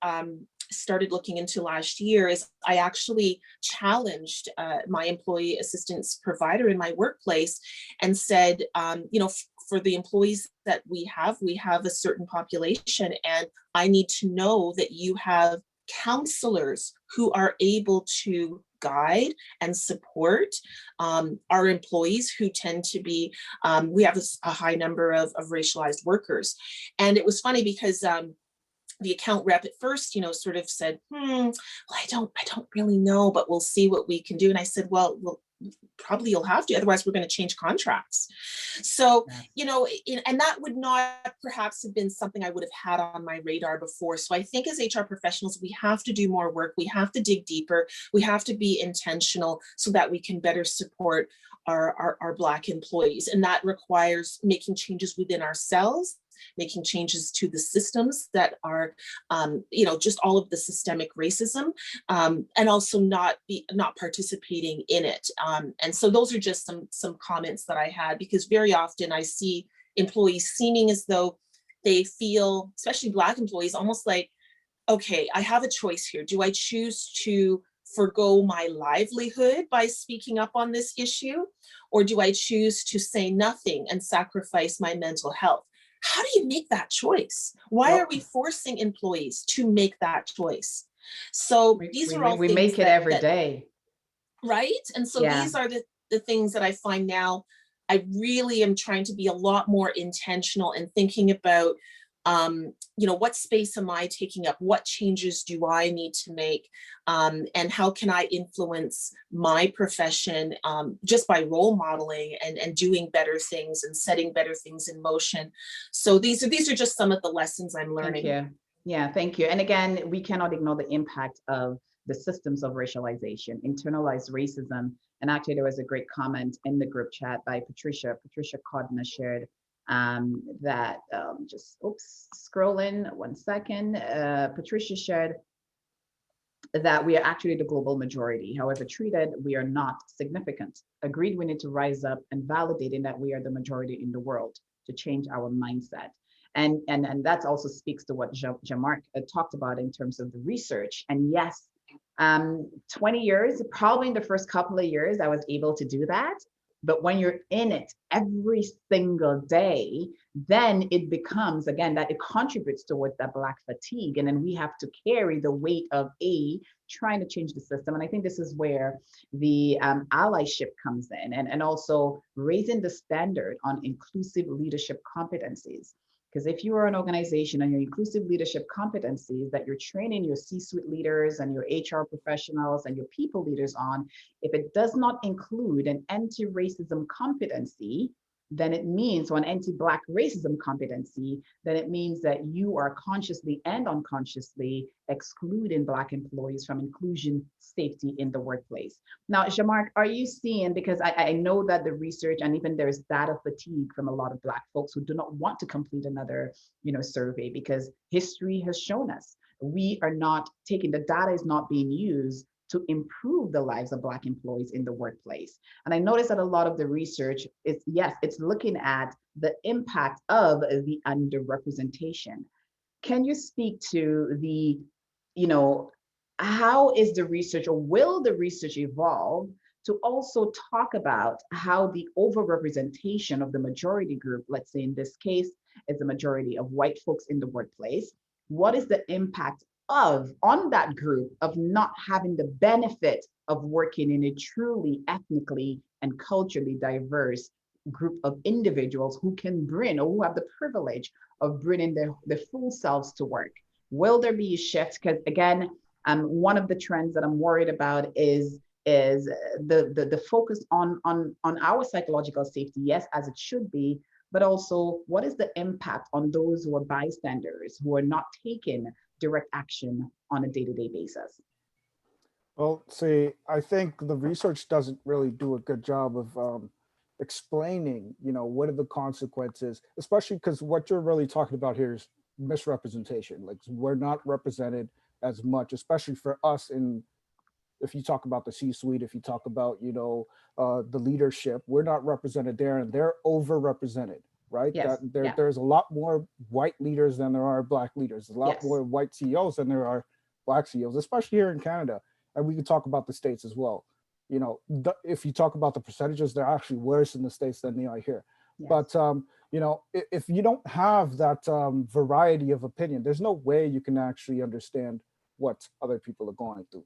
started looking into last year is I actually challenged my employee assistance provider in my workplace and said, for the employees that we have a certain population, and I need to know that you have counselors who are able to guide and support our employees who tend to be, we have a high number of racialized workers. And it was funny because the account rep at first, sort of said, well, I don't really know, but we'll see what we can do. And I said, well, probably you'll have to, otherwise we're going to change contracts. So, and that would not perhaps have been something I would have had on my radar before. So I think as HR professionals, we have to do more work. We have to dig deeper. We have to be intentional so that we can better support our Black employees. And that requires making changes within ourselves, making changes to the systems that are, just all of the systemic racism, and also not participating in it. And so those are just some comments that I had, because very often I see employees seeming as though they feel, especially Black employees, almost like okay, I have a choice here. Do I choose to forgo my livelihood by speaking up on this issue? Or do I choose to say nothing and sacrifice my mental health? How do you make that choice? Why are we forcing employees to make that choice? So these are all we things make it every day. Right? And so these are the things that I find now. I really am trying to be a lot more intentional and thinking about, what space am I taking up? What changes do I need to make? And how can I influence my profession just by role modeling and doing better things and setting better things in motion? So these are just some of the lessons I'm learning. Thank you. Yeah, thank you. And again, we cannot ignore the impact of the systems of racialization, internalized racism. And actually, there was a great comment in the group chat by Patricia. Patricia Codna shared that, just, scrolling 1 second. Patricia shared that we are actually the global majority. However treated, we are not significant. Agreed, we need to rise up and validating that we are the majority in the world to change our mindset. And that also speaks to what Jean-Marc talked about in terms of the research. And yes, 20 years, probably in the first couple of years, I was able to do that. But when you're in it every single day, then it becomes, again, that it contributes towards that Black fatigue. And then we have to carry the weight of trying to change the system. And I think this is where the allyship comes in, and also raising the standard on inclusive leadership competencies. Because if you are an organization and your inclusive leadership competencies that you're training your C-suite leaders and your HR professionals and your people leaders on, if it does not include an anti-racism competency, then it means, or an anti-Black racism competency, then it means that you are consciously and unconsciously excluding Black employees from inclusion safety in the workplace. Now, Jean-Marc, are you seeing, because I know that the research, and even there's data fatigue from a lot of Black folks who do not want to complete another survey, because history has shown us we are not taking, the data is not being used to improve the lives of Black employees in the workplace. And I noticed that a lot of the research is, yes, it's looking at the impact of the underrepresentation. Can you speak to the, how is the research, or will the research evolve to also talk about how the overrepresentation of the majority group, let's say in this case, is the majority of white folks in the workplace, what is the impact on that group of not having the benefit of working in a truly ethnically and culturally diverse group of individuals who can bring, or who have the privilege of bringing their full selves to work? Will there be a shift? Because again, one of the trends that I'm worried about is the focus on our psychological safety, yes, as it should be, but also what is the impact on those who are bystanders, who are not taking direct action on a day-to-day basis? Well, see, I think the research doesn't really do a good job of explaining, what are the consequences, especially because what you're really talking about here is misrepresentation. Like, we're not represented as much, especially for us if you talk about the C-suite, if you talk about, the leadership, we're not represented there, and they're overrepresented, right? Yes. There's a lot more white leaders than there are Black leaders. There's a lot more white CEOs than there are Black CEOs, especially here in Canada. And we can talk about the States as well. If you talk about the percentages, they're actually worse in the States than they are here. Yes. But, if you don't have that variety of opinion, there's no way you can actually understand what other people are going through.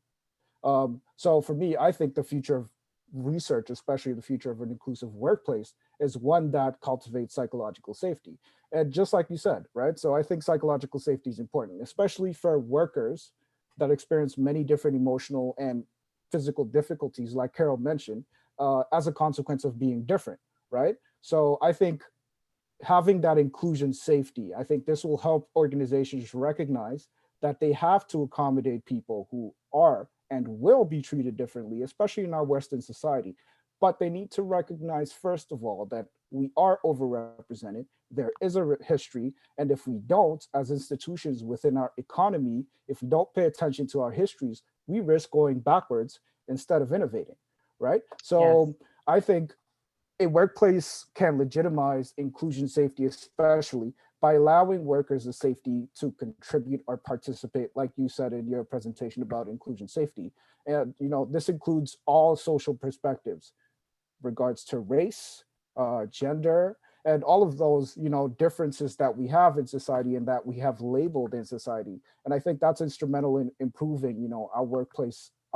So for me, I think the future of research, especially the future of an inclusive workplace, is one that cultivates psychological safety. And just like you said, right? So I think psychological safety is important, especially for workers that experience many different emotional and physical difficulties, like Carole mentioned, as a consequence of being different, right? So I think having that inclusion safety, I think this will help organizations recognize that they have to accommodate people who are and will be treated differently, especially in our Western society. But they need to recognize, first of all, that we are overrepresented. There is a history. And if we don't, as institutions within our economy, if we don't pay attention to our histories, we risk going backwards instead of innovating, right? So yes. I think a workplace can legitimize inclusion safety, especially by allowing workers the safety to contribute or participate, like you said in your presentation about inclusion safety. And, this includes all social perspectives, regards to race, gender, and all of those, differences that we have in society and that we have labeled in society. And I think that's instrumental in improving, our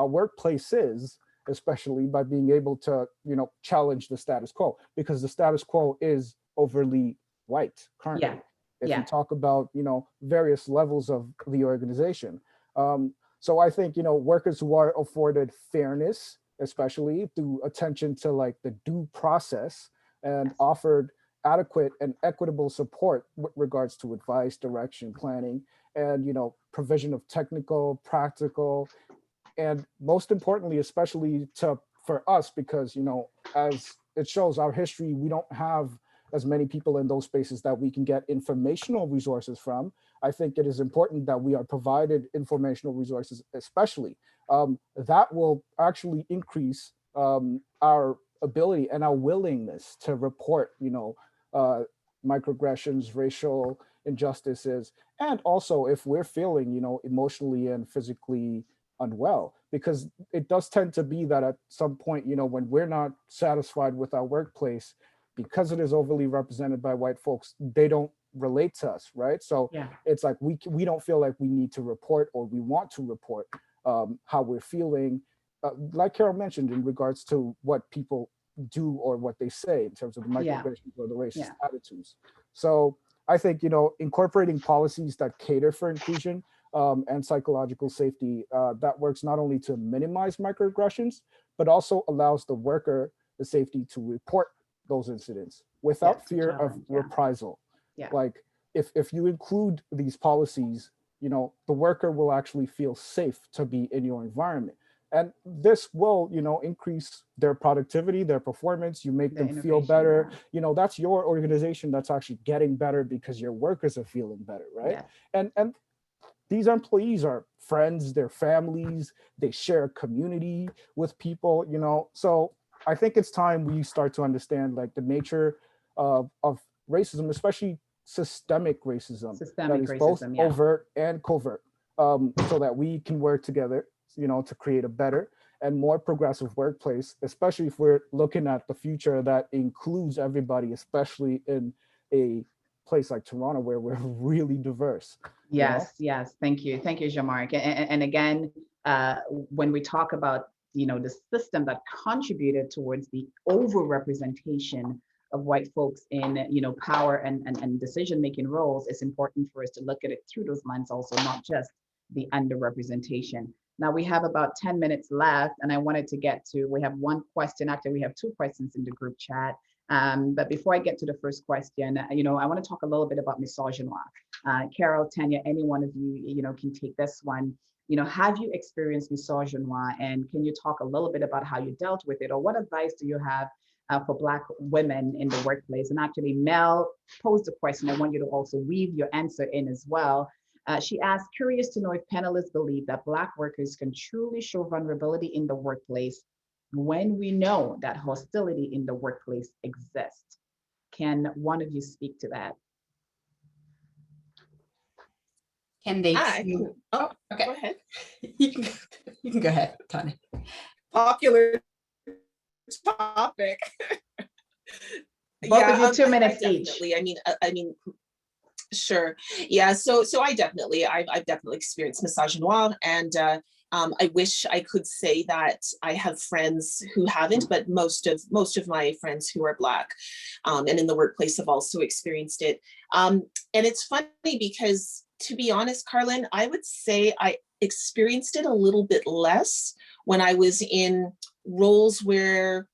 workplaces, especially by being able to, challenge the status quo, because the status quo is overly white currently. Yeah. If Yeah. you talk about, various levels of the organization. So I think, workers who are afforded fairness, especially through attention to like the due process, and offered adequate and equitable support with regards to advice, direction, planning, and, provision of technical, practical, and most importantly, especially for us, because, as it shows our history, we don't have as many people in those spaces that we can get informational resources from. I think it is important that we are provided informational resources, especially that will actually increase our ability and our willingness to report, microaggressions, racial injustices, and also if we're feeling, emotionally and physically unwell, because it does tend to be that at some point, when we're not satisfied with our workplace, because it is overly represented by white folks, they don't relate to us, right? So it's like we don't feel like we need to report, or we want to report how we're feeling, like Carole mentioned, in regards to what people do or what they say in terms of the microaggressions or the racist attitudes. So I think, incorporating policies that cater for inclusion and psychological safety, that works not only to minimize microaggressions, but also allows the worker the safety to report those incidents without fear of reprisal. Like if you include these policies, the worker will actually feel safe to be in your environment. And this will, increase their productivity, their performance. You make them feel better. That's your organization that's actually getting better because your workers are feeling better, right? And these employees are friends, they're families, they share a community with people, So I think it's time we start to understand like the nature of racism, especially systemic racism, that is both overt and covert, so that we can work together, to create a better and more progressive workplace, especially if we're looking at the future that includes everybody, especially in a place like Toronto where we're really diverse. Yes. Thank you, Jean-Marc. And again, when we talk about the system that contributed towards the overrepresentation of white folks in power and decision-making roles, it's important for us to look at it through those lens also, not just the underrepresentation. Now we have about 10 minutes left, and I wanted to get to, we have one question. Actually, we have two questions in the group chat. But before I get to the first question, I want to talk a little bit about misogyny. Carole, Tanya, any one of you, can take this one. Have you experienced misogyny, and can you talk a little bit about how you dealt with it, or what advice do you have for Black women in the workplace? And actually, Mel posed a question. I want you to also weave your answer in as well. She asked, curious to know if panelists believe that Black workers can truly show vulnerability in the workplace when we know that hostility in the workplace exists. Can one of you speak to that? Can they? Okay. Go ahead. You can go ahead, Tanya. Popular topic. Both of you, 2 minutes each. I mean, sure. Yeah. So I've definitely experienced misogyny, and I wish I could say that I have friends who haven't, but most of my friends who are Black and in the workplace have also experienced it. And it's funny because, to be honest, Karlyn, I would say I experienced it a little bit less when I was in roles where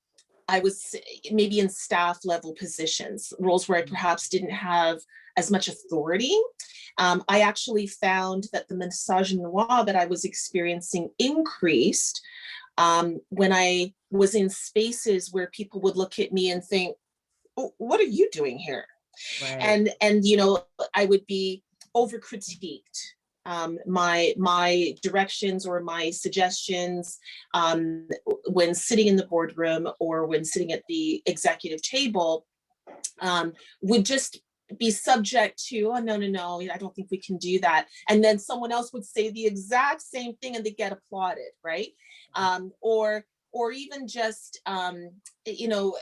I was maybe in staff level positions, roles where I perhaps didn't have as much authority. I actually found that the misogyny that I was experiencing increased when I was in spaces where people would look at me and think, oh, what are you doing here? Right. And I would be over critiqued my directions or my suggestions when sitting in the boardroom or when sitting at the executive table would just be subject to, oh, no, I don't think we can do that. And then someone else would say the exact same thing and they get applauded, right? Or even just, you know,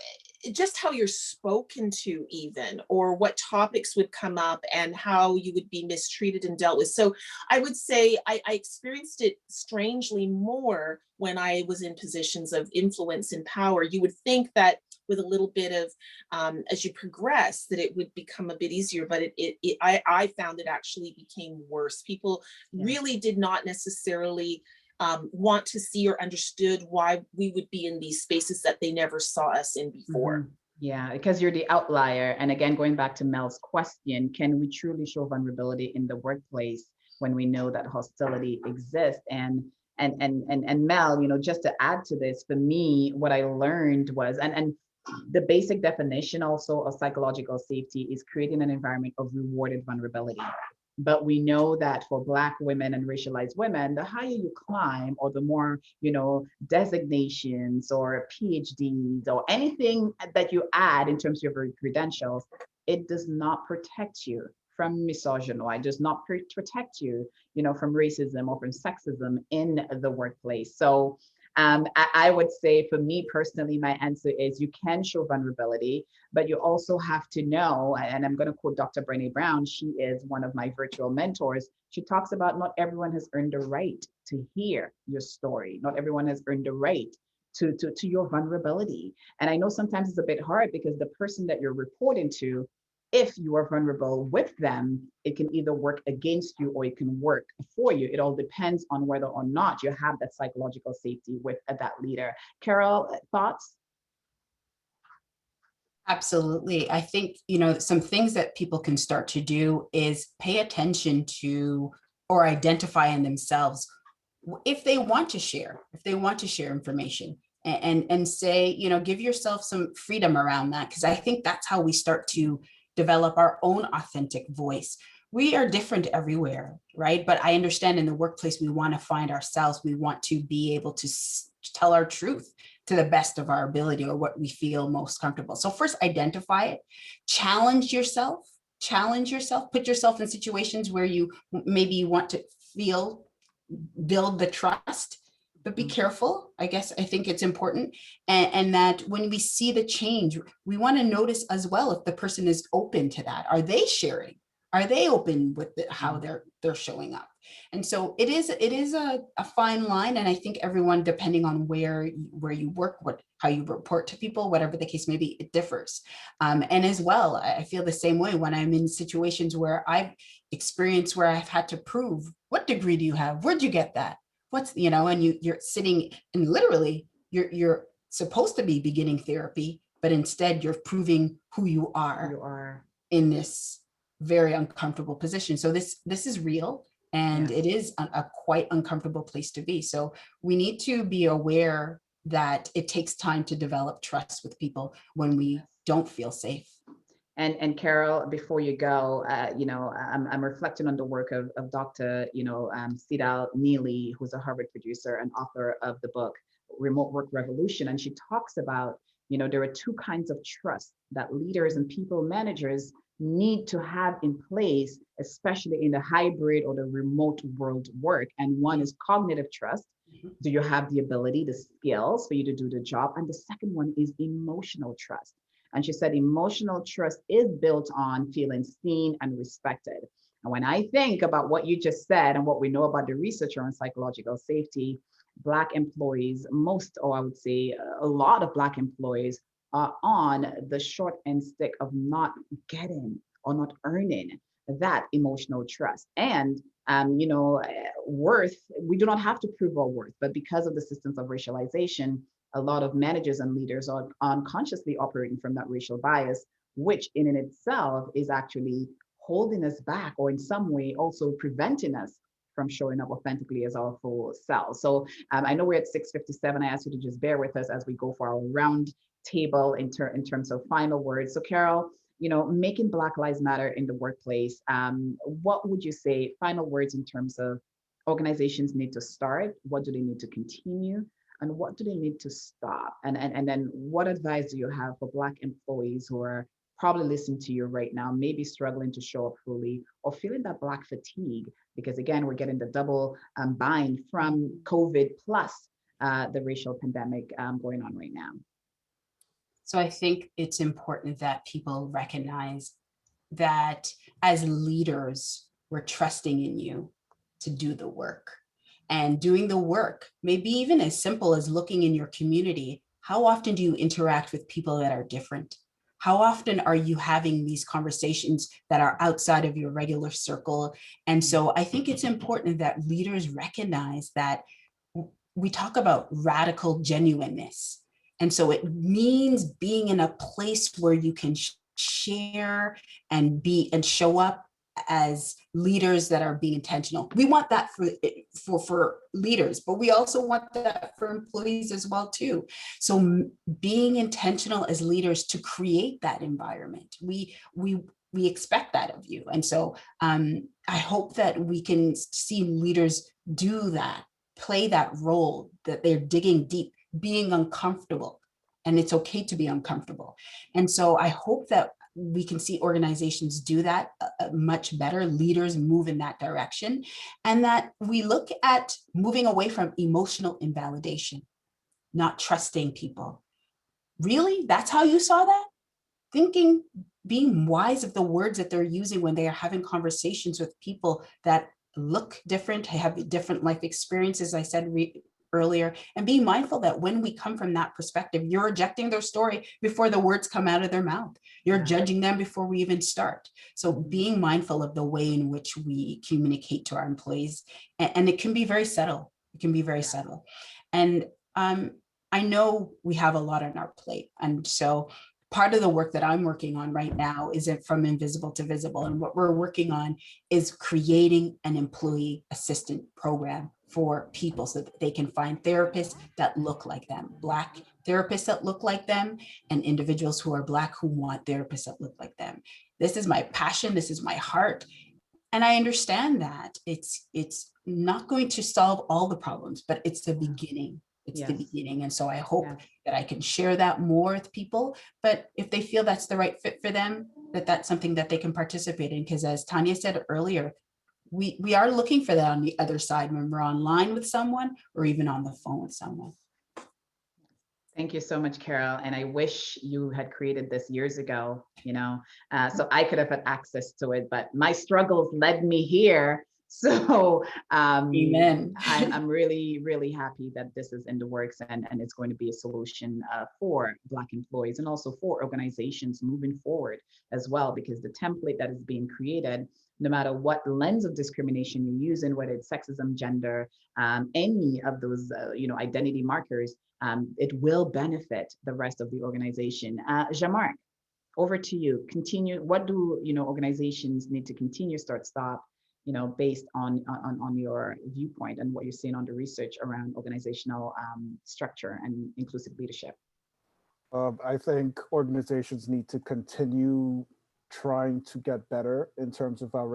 just how you're spoken to even, or what topics would come up and how you would be mistreated and dealt with. So I would say I experienced it strangely more when I was in positions of influence and power. You would think that with a little bit of, as you progress, that it would become a bit easier, but I found it actually became worse. People really did not necessarily want to see or understood why we would be in these spaces that they never saw us in before. Mm-hmm. Yeah, because you're the outlier. And again, going back to Mel's question, can we truly show vulnerability in the workplace when we know that hostility exists? And Mel, you know, just to add to this, for me, what I learned was, and the basic definition also of psychological safety is creating an environment of rewarded vulnerability. But we know that for Black women and racialized women, the higher you climb, or the more, you know, designations or PhDs or anything that you add in terms of your credentials, it does not protect you from misogyny. It does not protect you, you know, from racism or from sexism in the workplace. So I would say for me personally, my answer is you can show vulnerability, but you also have to know, and I'm going to quote Dr. Brené Brown. She is one of my virtual mentors. She talks about not everyone has earned the right to hear your story. Not everyone has earned the right to your vulnerability. And I know sometimes it's a bit hard because the person that you're reporting to, if you are vulnerable with them, it can either work against you or it can work for you. It all depends on whether or not you have that psychological safety with that leader. Carole, thoughts? Absolutely. I think, you know, some things that people can start to do is pay attention to or identify in themselves if they want to share, information, and say, you know, give yourself some freedom around that. Because I think that's how we start to develop our own authentic voice. We are different everywhere, right? But I understand in the workplace, we want to find ourselves. We want to be able to tell our truth to the best of our ability or what we feel most comfortable. So first, identify it, challenge yourself, put yourself in situations where you maybe want to build the trust, but be careful. I think it's important. And that when we see the change, we want to notice as well if the person is open to that. Are they sharing? Are they open with how they're showing up? And so it is a fine line. And I think everyone, depending on where you work, how you report to people, whatever the case may be, it differs. And as well, I feel the same way when I'm in situations where I've experienced where I've had to prove, what degree do you have? Where'd you get that? What's, you know, and you're sitting and literally you're supposed to be beginning therapy, but instead you're proving who you are in this very uncomfortable position. So this is real, and it is a quite uncomfortable place to be. So we need to be aware that it takes time to develop trust with people when we don't feel safe. And Carole, before you go, you know, I'm reflecting on the work of Dr. Sidal Neely, who's a Harvard producer and author of the book Remote Work Revolution. And she talks about, you know, there are two kinds of trust that leaders and people managers need to have in place, especially in the hybrid or the remote world work. And one is cognitive trust. Do you have the ability, the skills for you to do the job? And the second one is emotional trust. And she said emotional trust is built on feeling seen and respected. And when I think about what you just said and what we know about the research on psychological safety, Black employees, I would say a lot of Black employees are on the short end stick of not getting or not earning that emotional trust. And worth, we do not have to prove our worth, but because of the systems of racialization, a lot of managers and leaders are unconsciously operating from that racial bias, which in and itself is actually holding us back, or in some way also preventing us from showing up authentically as our full selves. So I know we're at 6:57. I ask you to just bear with us as we go for our round table in terms of final words. So Carole, making Black Lives Matter in the workplace. What would you say, final words in terms of organizations need to start? What do they need to continue? And what do they need to stop? And then what advice do you have for Black employees who are probably listening to you right now, maybe struggling to show up fully or feeling that Black fatigue? Because again, we're getting the double bind from COVID plus the racial pandemic going on right now. So I think it's important that people recognize that as leaders, we're trusting in you to do the work. And doing the work, maybe even as simple as looking in your community. How often do you interact with people that are different? How often are you having these conversations that are outside of your regular circle? And so I think it's important that leaders recognize that we talk about radical genuineness. And so it means being in a place where you can share and be and show up as leaders that are being intentional. We want that for leaders, but we also want that for employees as well too. So being intentional as leaders to create that environment, we expect that of you. And so I hope that we can see leaders do that, play that role, that they're digging deep, being uncomfortable, and it's okay to be uncomfortable. And so I hope that we can see organizations do that much better, leaders move in that direction, and that we look at moving away from emotional invalidation, not trusting people. Really? That's how you saw that? Thinking, being wise of the words that they're using when they are having conversations with people that look different, have different life experiences, I said earlier, and being mindful that when we come from that perspective, you're rejecting their story before the words come out of their mouth. You're judging them before we even start. So being mindful of the way in which we communicate to our employees, and it can be very subtle. It can be very subtle. And I know we have a lot on our plate. And so part of the work that I'm working on right now is from invisible to visible. And what we're working on is creating an employee assistant program for people so that they can find therapists that look like them, Black therapists that look like them, and individuals who are Black who want therapists that look like them. This is my passion. This is my heart. And I understand that it's not going to solve all the problems, but it's the beginning. It's the beginning. And so I hope that I can share that more with people. But if they feel that's the right fit for them, that's something that they can participate in. Because as Tanya said earlier, we are looking for that on the other side when we're online with someone or even on the phone with someone. Thank you so much, Carole. And I wish you had created this years ago, so I could have had access to it, but my struggles led me here. So Amen. I'm really, really happy that this is in the works and it's going to be a solution for Black employees and also for organizations moving forward as well, because the template that is being created, no matter what lens of discrimination you're using, whether it's sexism, gender, any of those, identity markers, it will benefit the rest of the organization. Jean-Marc, over to you. Continue. What do organizations need to continue, start, stop? Based on your viewpoint and what you're seeing on the research around organizational structure and inclusive leadership? I think organizations need to continue trying to get better in terms of our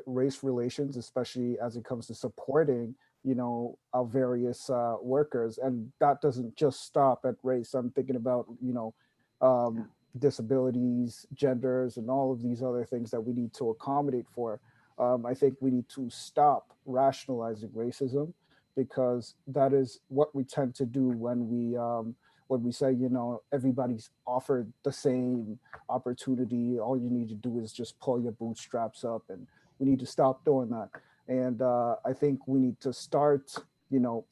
race relations, especially as it comes to supporting, our various workers. And that doesn't just stop at race. I'm thinking about, disabilities, genders, and all of these other things that we need to accommodate for. I think we need to stop rationalizing racism, because that is what we tend to do when we say, everybody's offered the same opportunity. All you need to do is just pull your bootstraps up, and we need to stop doing that. And I think we need to start,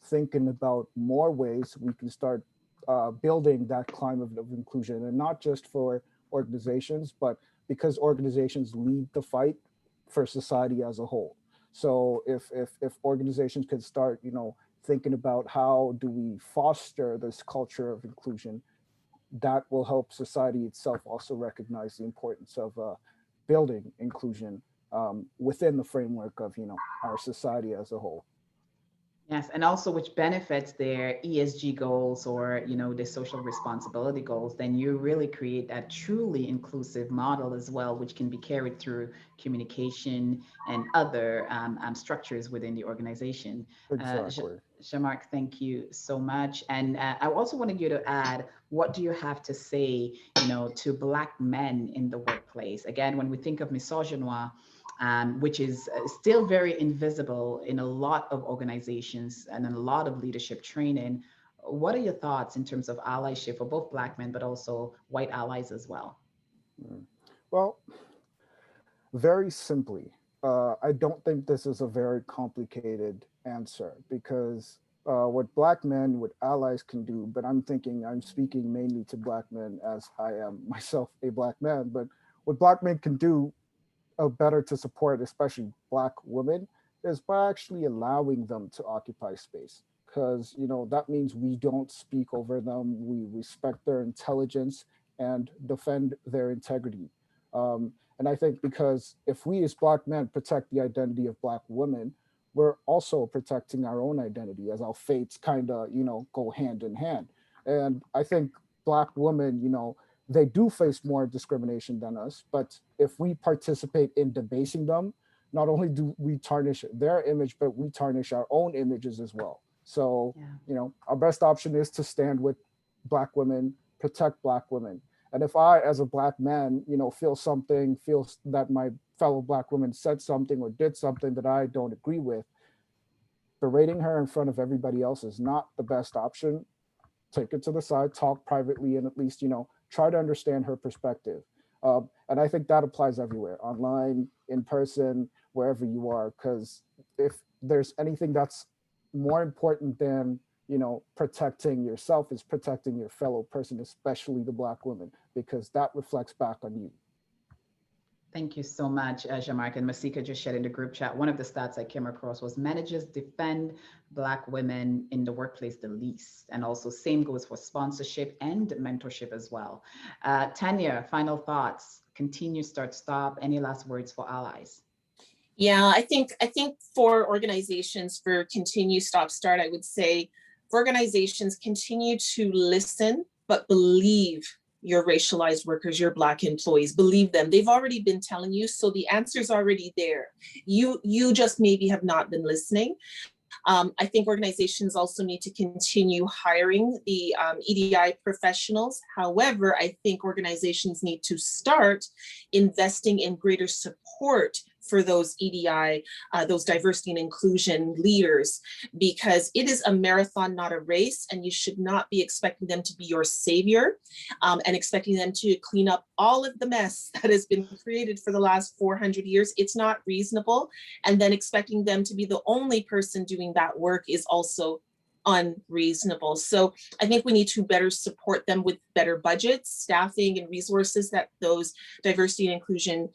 thinking about more ways we can start building that climate of inclusion, and not just for organizations, but because organizations lead the fight for society as a whole. So if organizations could start, thinking about how do we foster this culture of inclusion, that will help society itself also recognize the importance of building inclusion within the framework of, our society as a whole. Yes, and also which benefits their ESG goals or, their social responsibility goals, then you really create that truly inclusive model as well, which can be carried through communication and other structures within the organization. Exactly. Jean-Marc, thank you so much. And I also wanted you to add, what do you have to say, to Black men in the workplace? Again, when we think of misogynoir, which is still very invisible in a lot of organizations and in a lot of leadership training. What are your thoughts in terms of allyship for both Black men, but also white allies as well? Mm. Well, very simply, I don't think this is a very complicated answer because what Black men, what allies can do, but I'm speaking mainly to Black men as I am myself a Black man, but what Black men can do better to support, especially Black women, is by actually allowing them to occupy space. Because that means we don't speak over them. We respect their intelligence and defend their integrity. And I think because if we as Black men protect the identity of Black women, we're also protecting our own identity, as our fates kind of go hand in hand. And I think Black women, they do face more discrimination than us, but if we participate in debasing them, not only do we tarnish their image, but we tarnish our own images as well. So, Yeah. our best option is to stand with Black women, protect Black women. And if I, as a Black man, feels that my fellow Black woman said something or did something that I don't agree with, berating her in front of everybody else is not the best option. Take it to the side, talk privately, and at least try to understand her perspective. And I think that applies everywhere, online, in person, wherever you are. Because if there's anything that's more important than protecting yourself, is protecting your fellow person, especially the Black woman, because that reflects back on you. Thank you so much, Jean-Marc. And Masika just shared in the group chat. One of the stats I came across was managers defend Black women in the workplace the least. And also same goes for sponsorship and mentorship as well. Tanya, final thoughts, continue, start, stop. Any last words for allies? Yeah, I think for organizations, for continue, stop, start, I would say for organizations, continue to listen, but believe your racialized workers, your Black employees, believe them. They've already been telling you, so the answer's already there. You just maybe have not been listening. I think organizations also need to continue hiring the EDI professionals. However, I think organizations need to start investing in greater support for those EDI, those diversity and inclusion leaders, because it is a marathon, not a race, and you should not be expecting them to be your savior and expecting them to clean up all of the mess that has been created for the last 400 years. It's not reasonable. And then expecting them to be the only person doing that work is also unreasonable. So I think we need to better support them with better budgets, staffing, and resources that those diversity and inclusion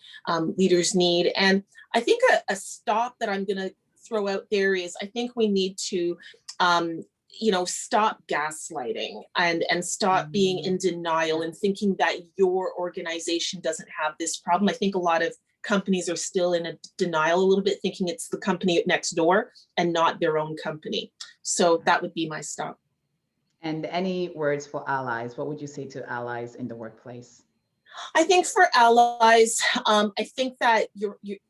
leaders need. And I think a stop that I'm going to throw out there is, I think we need to stop gaslighting and stop being in denial and thinking that your organization doesn't have this problem. I think a lot of companies are still in a denial a little bit, thinking it's the company next door and not their own company. So that would be my stop. And any words for allies? What would you say to allies in the workplace? I think for allies, I think that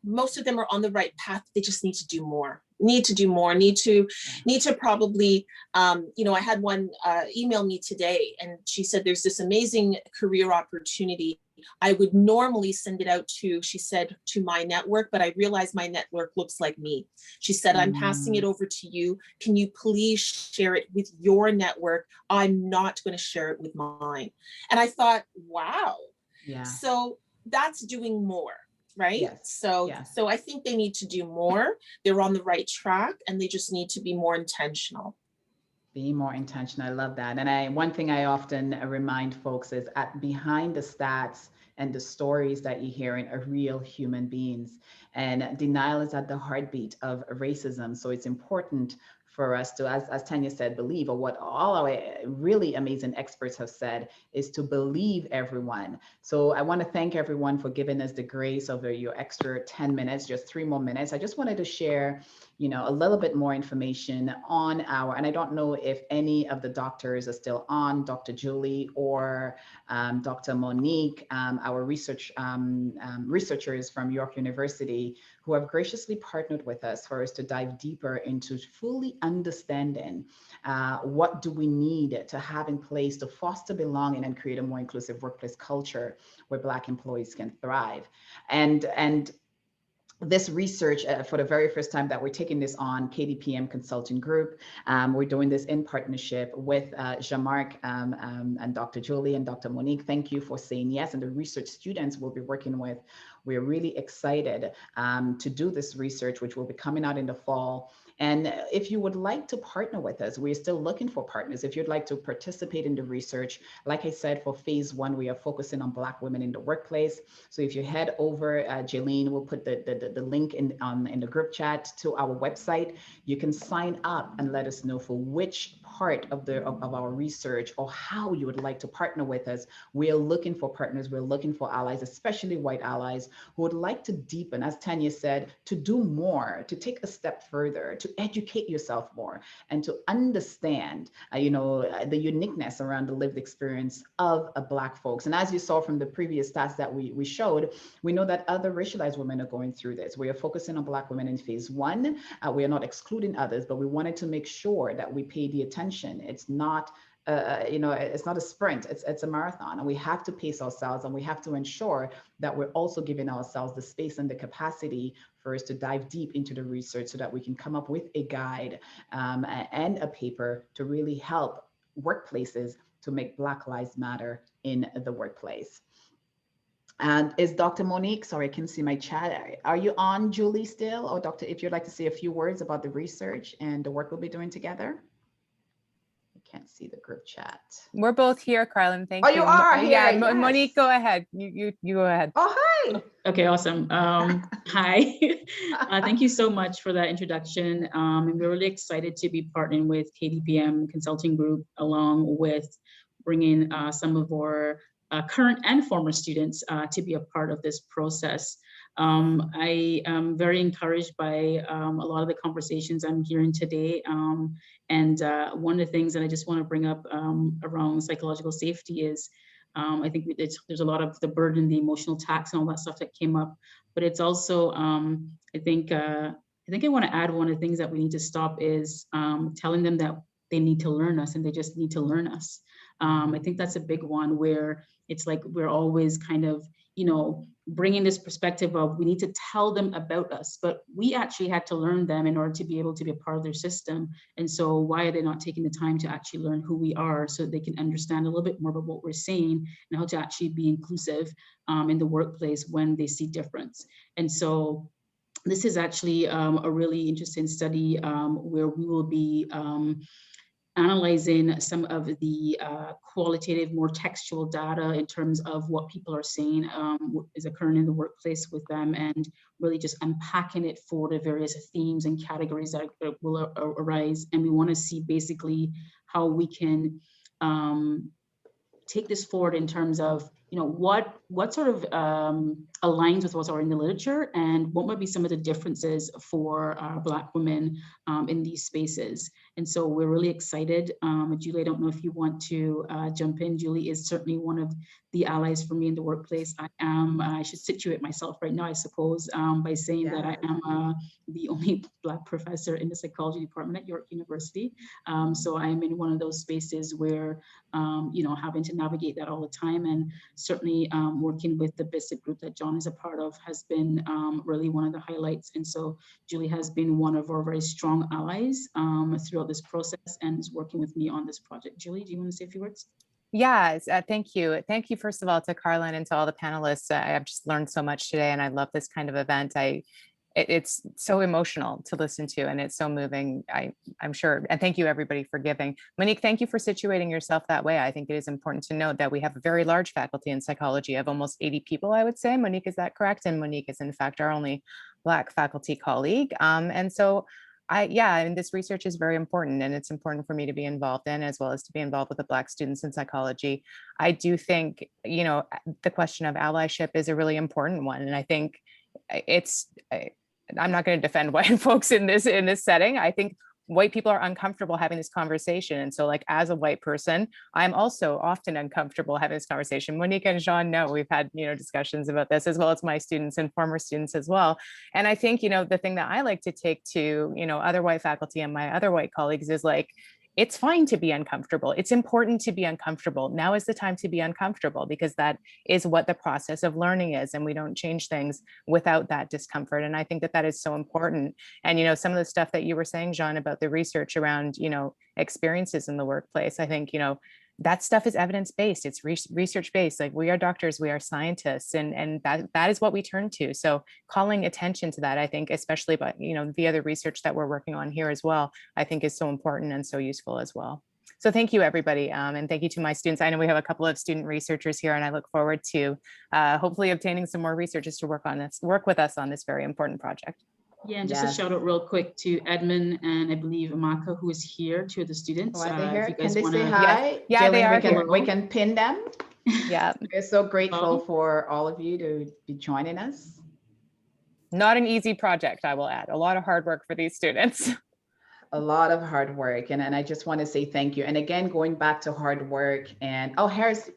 most of them are on the right path. They just need to do more. Need to probably, I had one email me today, and she said, there's this amazing career opportunity. I would normally send it out she said, to my network, but I realized my network looks like me. She said, I'm passing it over to you. Can you please share it with your network? I'm not going to share it with mine. And I thought, wow. Yeah. So that's doing more, right? Yes. So I think they need to do more. They're on the right track, and they just need to be more intentional. Be more intentional. I love that. And one thing I often remind folks is behind the stats and the stories that you're hearing are real human beings. And denial is at the heartbeat of racism. So it's important for us to, as Tanya said, believe, or what all our really amazing experts have said, is to believe everyone. So I want to thank everyone for giving us the grace of your extra 10 minutes, just 3 more minutes. I just wanted to share, a little bit more information on and I don't know if any of the doctors are still on, Dr. Julie or Dr. Monique, our researchers from York University, who have graciously partnered with us for us to dive deeper into fully understanding what do we need to have in place to foster belonging and create a more inclusive workplace culture where Black employees can thrive. And this research, for the very first time that we're taking this on KDPM Consulting Group, we're doing this in partnership with Jean-Marc and Dr. Julie and Dr. Monique. Thank you for saying yes. And the research students we'll be working with, we're really excited to do this research, which will be coming out in the fall. And if you would like to partner with us, we're still looking for partners. If you'd like to participate in the research, like I said, for phase 1, we are focusing on Black women in the workplace. So if you head over, Jaylene will put the link in the group chat to our website. You can sign up and let us know for which part of our research or how you would like to partner with us. We are looking for partners. We're looking for allies, especially white allies, who would like to deepen, as Tanya said, to do more, to take a step further, to educate yourself more, and to understand, the uniqueness around the lived experience of Black folks. And as you saw from the previous stats that we showed, we know that other racialized women are going through this. We are focusing on Black women in phase 1. We are not excluding others, but we wanted to make sure that we pay the attention. It's not it's not a sprint, it's a marathon, and we have to pace ourselves, and we have to ensure that we're also giving ourselves the space and the capacity for us to dive deep into the research so that we can come up with a guide and a paper to really help workplaces to make Black Lives Matter in the workplace. And is Dr. Monique, sorry, I can see my chat. Are you on, Julie, still? Or Dr., if you'd like to say a few words about the research and the work we'll be doing together? Can't see the group chat. We're both here, Karlyn. Thank you. you. Oh, you are here. Yeah, Yes. Monique, go ahead. You go ahead. Oh, hi. Okay, awesome. Hi. Thank you so much for that introduction. And we're really excited to be partnering with KDPM Consulting Group, along with bringing some of our current and former students to be a part of this process. I am very encouraged by a lot of the conversations I'm hearing today. And one of the things that I just want to bring up around psychological safety is I think there's a lot of the burden, the emotional tax and all that stuff that came up, but it's also, I think I want to add one of the things that we need to stop is telling them that they need to learn us and they just need to learn us. I think that's a big one where it's like we're always kind of, bringing this perspective of we need to tell them about us, but we actually had to learn them in order to be able to be a part of their system. And so why are they not taking the time to actually learn who we are so they can understand a little bit more about what we're saying and how to actually be inclusive in the workplace when they see difference. And so this is actually a really interesting study where we will be analyzing some of the qualitative, more textual data in terms of what people are saying is occurring in the workplace with them, and really just unpacking it for the various themes and categories that will arise. And we want to see basically how we can take this forward in terms of, what sort of aligns with what's already in the literature and what might be some of the differences for Black women in these spaces. And so we're really excited. Julie, I don't know if you want to jump in. Julie is certainly one of the allies for me in the workplace. I should situate myself right now, I suppose, by saying that I am the only Black professor in the psychology department at York University. So I'm in one of those spaces where, having to navigate that all the time, and certainly working with the BISIP group that John is a part of has been really one of the highlights. And so Julie has been one of our very strong allies throughout this process and is working with me on this project. Julie, do you want to say a few words? Yes, thank you. Thank you, first of all, to Karlyn and to all the panelists. I've just learned so much today, and I love this kind of event. It's so emotional to listen to, and it's so moving, I'm sure. And thank you, everybody, for giving. Monique, thank you for situating yourself that way. I think it is important to note that we have a very large faculty in psychology of almost 80 people, I would say. Monique, is that correct? And Monique is, in fact, our only Black faculty colleague. And so this research is very important, and it's important for me to be involved in, as well as to be involved with the Black students in psychology. I do think, the question of allyship is a really important one. And I think I'm not going to defend white folks in this setting. I think white people are uncomfortable having this conversation. And so like as a white person, I'm also often uncomfortable having this conversation. Monique and Jean know we've had, discussions about this, as well as my students and former students as well. And I think, the thing that I like to take to, other white faculty and my other white colleagues is like, it's fine to be uncomfortable. It's important to be uncomfortable. Now is the time to be uncomfortable, because that is what the process of learning is. And we don't change things without that discomfort. And I think that that is so important. And, some of the stuff that you were saying, Jean, about the research around, experiences in the workplace, I think, that stuff is evidence-based. It's research-based. Like, we are doctors, we are scientists, and that is what we turn to. So calling attention to that, I think, especially by, via the research that we're working on here as well, I think is so important and so useful as well. So thank you, everybody. And thank you to my students. I know we have a couple of student researchers here, and I look forward to hopefully obtaining some more researchers to work with us on this very important project. Yeah, and just a shout out real quick to Edmund and I believe Amaka, who is here, to the students. Are they here? If you guys Can they say wanna... hi? Yeah, they are here. here. We can pin them. Yeah. We're so grateful for all of you to be joining us. Not an easy project, I will add. A lot of hard work for these students. A lot of hard work. And I just want to say thank you. And again, going back to hard work and, oh, Harris,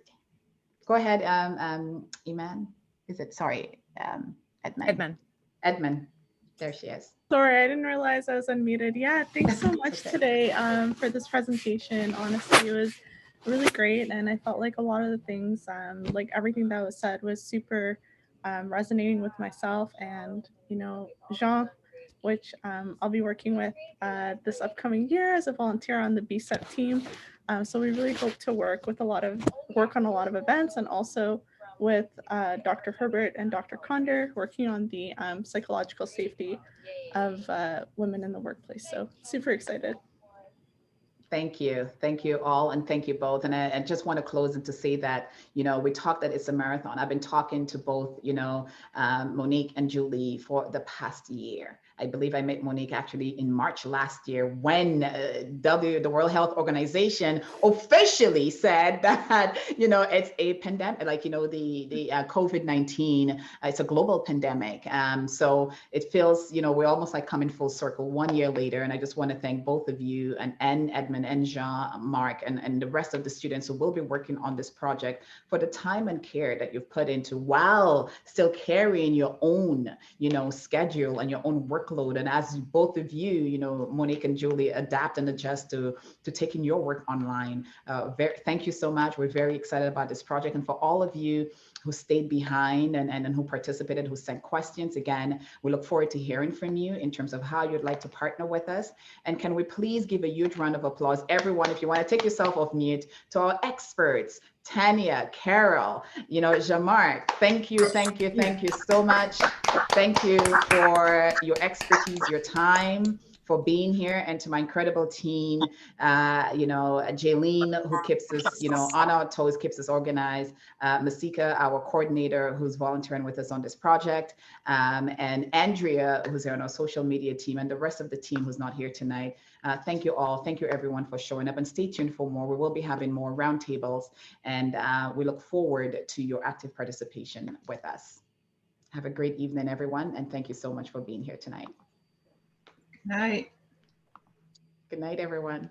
go ahead, Iman. Is it, sorry, Edmund. Edmund. There she is. Sorry, I didn't realize I was unmuted. Yeah, thanks so much today for this presentation. Honestly, it was really great. And I felt like a lot of the things, like everything that was said was super resonating with myself and, Jean, which I'll be working with this upcoming year as a volunteer on the BSEP team. So we really hope to work on a lot of events, and also with Dr. Herbert and Dr. Condor working on the psychological safety of women in the workplace. So super excited. Thank you. Thank you all. And thank you both. And I just want to close and to say that, we talked that it's a marathon. I've been talking to both, Monique and Julie for the past year. I believe I met Monique actually in March last year when the World Health Organization officially said that, it's a pandemic, like, the COVID-19, it's a global pandemic. So it feels, we're almost like coming full circle 1 year later. And I just want to thank both of you and Edmund and Jean-Marc and the rest of the students who will be working on this project for the time and care that you've put into while still carrying your own, schedule and your own workload. And as both of you, Monique and Julie, adapt and adjust to taking your work online. Thank you so much. We're very excited about this project. And for all of you who stayed behind and who participated, who sent questions, again, we look forward to hearing from you in terms of how you'd like to partner with us. And can we please give a huge round of applause, everyone, if you want to take yourself off mute, to our experts, Tanya, Carole, Jean-Marc, thank you so much. Thank you for your expertise, your time, for being here, and to my incredible team, Jaylene, who keeps us, on our toes, keeps us organized, Masika, our coordinator, who's volunteering with us on this project, and Andrea, who's here on our social media team, and the rest of the team who's not here tonight. Thank you all. Thank you everyone for showing up, and stay tuned for more. We will be having more roundtables, and we look forward to your active participation with us. Have a great evening, everyone, and thank you so much for being here tonight. Night. Good night, everyone.